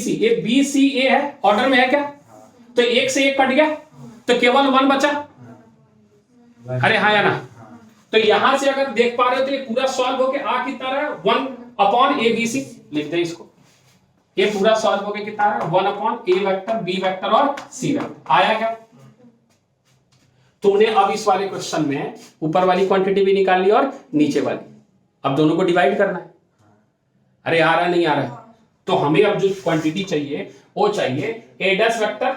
सी ए है, ऑर्डर में है क्या, तो एक से एक कट गया तो केवल 1 बचा, अरे हाँ या ना। तो यहां से अगर देख पा रहे हो तो ये पूरा सॉल्व होके आ कितना रहा है, 1 अपॉन ए बी सी, लिख दे इसको। ये पूरा सॉल्व होके कितना आ रहा है, 1 upon A vector B vector और सी वेक्टर। आया क्या तूने। अब इस वाले क्वेश्चन में ऊपर वाली क्वांटिटी भी निकाल ली और नीचे वाली, अब दोनों को डिवाइड करना है। अरे आ रहा नहीं आ रहा, तो हमें अब जो क्वांटिटी चाहिए वो चाहिए ए डैश वेक्टर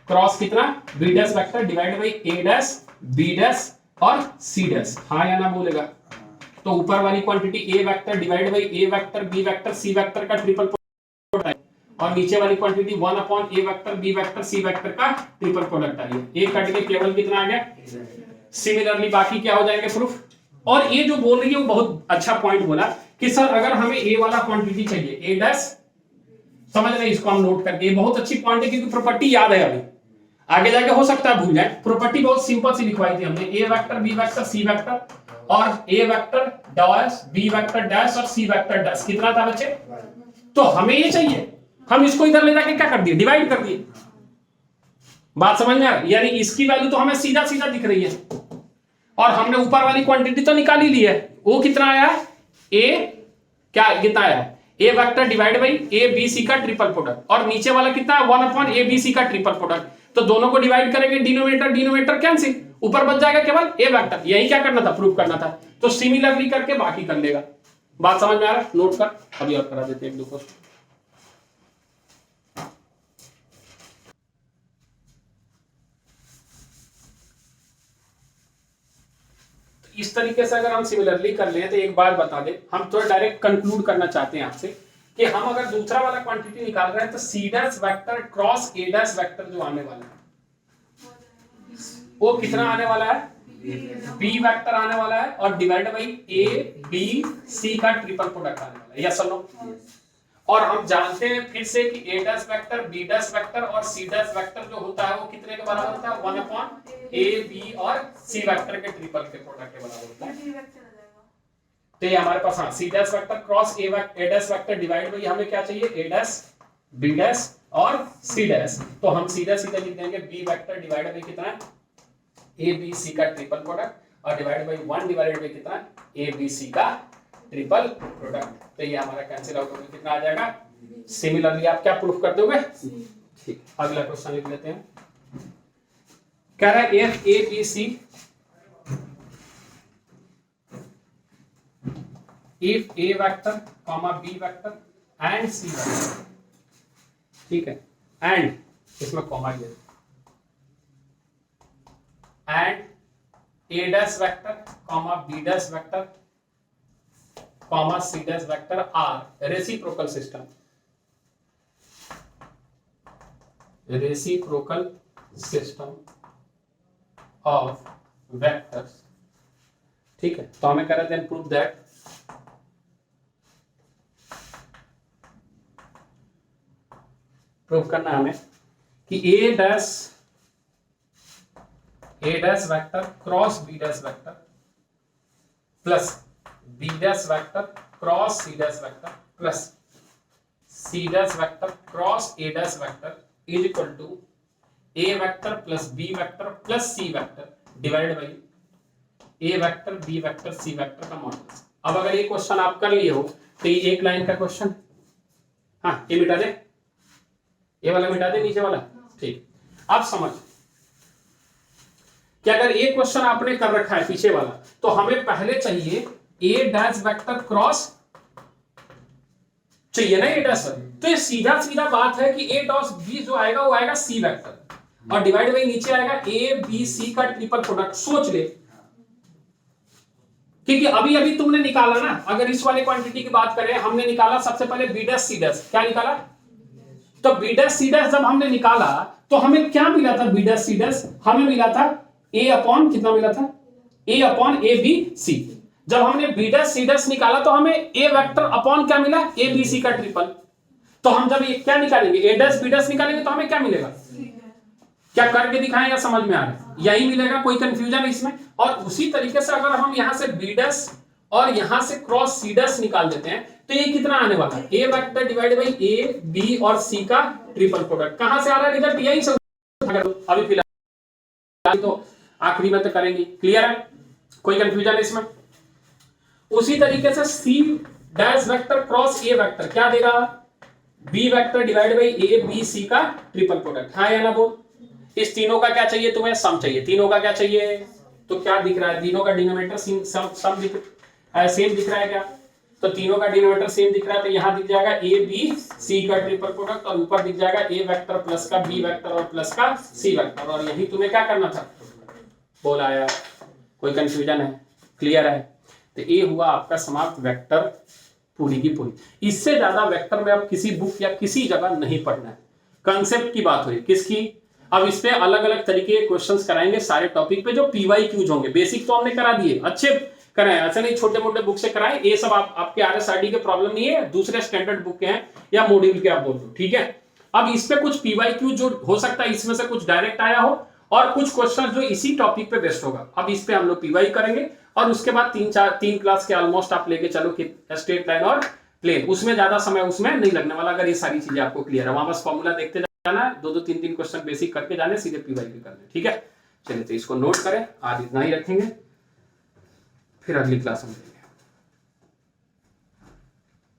क्रॉस कितना, B dash vector divide by A dash B dash और सी डैश, हाँ या ना बोलेगा। तो ऊपर वाली quantity A vector divide by A vector B vector C vector का ट्रिपल प्रोडक्ट है, और नीचे वाली quantity 1 upon A vector B vector C vector का ट्रिपल प्रोडक्ट आई है। ए कट के केवल कितना आ गया, सिमिलरली बाकी क्या हो जाएंगे प्रूफ। और ये जो बोल रही है वो बहुत अच्छा पॉइंट बोला कि सर अगर हमें ए वाला क्वांटिटी चाहिए ए डैश, समझ रहे इसको हम नोट करके, ये बहुत अच्छी पॉइंट है क्योंकि प्रॉपर्टी याद है, अभी आगे जाके हो सकता है भूल जाए। प्रॉपर्टी बहुत सिंपल सी लिखवाई थी हमने, A vector B vector C vector और A vector dash B vector dash और सी वेक्टर डैश, कितना था बच्चे, तो हमें ये चाहिए, हम इसको इधर ले जाके क्या कर दिए, डिवाइड कर दिए। बात समझ में आ रही, यानी इसकी वैल्यू तो हमें सीधा सीधा दिख रही है, और हमने ऊपर वाली क्वांटिटी तो निकाल ही ली है। वो कितना आया, ए क्या कितना आया, A vector divide by A B C का ट्रिपल प्रोडक्ट, और नीचे वाला कितना है 1 अपॉन ए बी सी का ट्रिपल प्रोडक्ट। तो दोनों को डिवाइड करेंगे, डिनोमिनेटर कैंसिल, ऊपर बच जाएगा केवल ए वेक्टर। यही क्या करना था, प्रूफ करना था। तो सिमिलरली करके बाकी कर लेगा। बात समझ में आ रहा है, नोट कर, अभी और करा देते हैं 1-2 क्वेश्चन। इस तरीके से अगर हम सिमिलरली कर लें तो एक बात बता दे, हम तो डायरेक्ट कंक्लूड करना चाहते हैं आपसे कि हम अगर दूसरा वाला क्वांटिटी निकाल रहे हैं तो C dash vector cross A dash vector जो आने वाला है वो कितना आने वाला है, बी वेक्टर आने वाला है, और divide by A B C का ट्रिपल प्रोडक्ट आने वाला है, यस और नो। और हम जानते हैं फिर से कि A dash vector B dash vector और सी डैश वेक्टर जो होता है वो कितने के बराबर होता है, 1 अपॉन ए बी और सी वेक्टर के ट्रिपल के प्रोडक्ट के बराबर होता है। तो ये हमारे पास हाँ C dash vector cross A dash vector divide by हमें क्या चाहिए, ए डैश बी डैश और सी डैश। तो हम सीधा सीधा लिख देंगे बी वेक्टर डिवाइड बाई कितना है, ए बी सी का ट्रिपल प्रोडक्ट, और डिवाइड बाई 1 डिवाइडेड बाई कितना है, ए बी सी का ट्रिपल प्रोडक्ट। तो ये हमारा कैंसिल आउट होकर कितना आ जाएगा, सिमिलरली आप क्या प्रूफ कर दोगे, ठीक। अगला क्वेश्चन लिख लेते हैं, कह रहा है if A B C if a vector comma b vector and c vector, ठीक है, and इसमें कॉमा है, and a dash vector comma b dash vector comma c dash vector are reciprocal system, reciprocal system of vectors, ठीक है। तो हमें कह रहे थे प्रूव दैट प्रूफ करना है हमें कि A dash vector cross B dash vector plus B dash vector cross C dash vector plus C dash vector cross A dash vector is equal to A vector plus B vector plus C vector divide by A vector B vector C vector का मॉडुलस। अब अगर ये क्वेश्चन आप कर लिए हो तो ये एक लाइन का क्वेश्चन, हाँ ये मिटा दे, ये वाला मिटा दे नीचे वाला, ठीक। अब समझ कि अगर ये क्वेश्चन आपने कर रखा है पीछे वाला, तो हमें पहले चाहिए ए डैश वेक्टर क्रॉस चाहिए ना, ए डैश। तो ये सीधा सीधा बात है कि ए डॉट बी जो आएगा वो आएगा सी वेक्टर, और डिवाइड बाई नीचे आएगा ए बी सी का ट्रिपल प्रोडक्ट। सोच ले, क्योंकि अभी अभी तुमने निकाला ना, अगर इस वाली क्वांटिटी की बात करें, हमने निकाला सबसे पहले बी डैश सी डैश, क्या निकाला, तो बी डैश सी डैश जब हमने निकाला तो हमें क्या मिला था, बी डैश सी डैश हमें मिला था ए अपॉन कितना मिला था, ए अपॉन ए बी सी। जब हमने बी डैश सी डैश निकाला तो हमें ए वेक्टर अपॉन क्या मिला, ए बी सी का ट्रिपल। तो हम जब ये क्या निकालेंगे, ए डैश बी डैश निकालेंगे तो हमें क्या मिलेगा, क्या करके दिखाएंगे, समझ में आ रहा है, यही मिलेगा, कोई कंफ्यूजन है इसमें। और उसी तरीके से अगर हम यहां से बी डैश और यहां से क्रॉस सी डैश निकाल देते हैं तो ये कितना आने वाला है, A vector divide by A B और सी का ट्रिपल प्रोडक्ट। कहां से आ रहा है रिजल्ट, यही से। अभी फिलहाल तो आखिरी में तो करेंगे, क्लियर है, कोई कंफ्यूजन है इसमें। उसी तरीके से C dash vector cross A vector क्या देगा, B vector divide by A B C का ट्रिपल प्रोडक्ट। हाँ या ना बोल। इस तीनों का क्या चाहिए तुम्हें, सम चाहिए। तीनों का क्या चाहिए, तो क्या दिख रहा है, तीनों का डिनोमिनेटर सम दिख सेम दिख रहा है क्या, तो तीनों का डिनोमिनेटर सेम दिख रहा है, तो यहां दिख जाएगा ए बी सी का ट्रिपल प्रोडक्ट और ऊपर दिख जाएगा ए वेक्टर प्लस का बी वेक्टर और प्लस का सी वेक्टर। और यही तुम्हें क्या करना था, बोला यार, कोई कंफ्यूजन है, क्लियर है। तो ये हुआ आपका समाप्त वेक्टर पूरी की पूरी। इससे ज्यादा वेक्टर में अब किसी बुक या किसी जगह नहीं पढ़ना है, कंसेप्ट की बात हुई किसकी। अब इस पे अलग अलग तरीके के क्वेश्चंस कराएंगे सारे टॉपिक पे, जो पीवाई क्यूज होंगे। बेसिक तो हमने करा दिए, अच्छे कराए, ऐसा नहीं छोटे मोटे बुक से कराए, ये सब आपके आरएसआरडी के प्रॉब्लम नहीं है, दूसरे स्टैंडर्ड बुक के हैं या मॉड्यूल के आप बोल दो, ठीक है। अब इस पे कुछ पीवाई क्यूज जो हो सकता है इसमें से कुछ डायरेक्ट आया हो और कुछ क्वेश्चन जो इसी टॉपिक पे बेस्ड होगा। अब इस पे हम लोग पीवाई करेंगे और उसके बाद तीन क्लास के ऑलमोस्ट आप लेके चलो कि स्ट्रेट लाइन और प्लेन, उसमें ज्यादा समय उसमें नहीं लगने वाला। अगर ये सारी चीजें आपको क्लियर है, वहां बस फॉर्मूला देखते जाना है, दो तीन क्वेश्चन बेसिक करके जाने, सीधे पीवाई भी करने, ठीक है। चलिए तो इसको नोट करें, आज इतना ही रखेंगे, फिर अगली क्लास में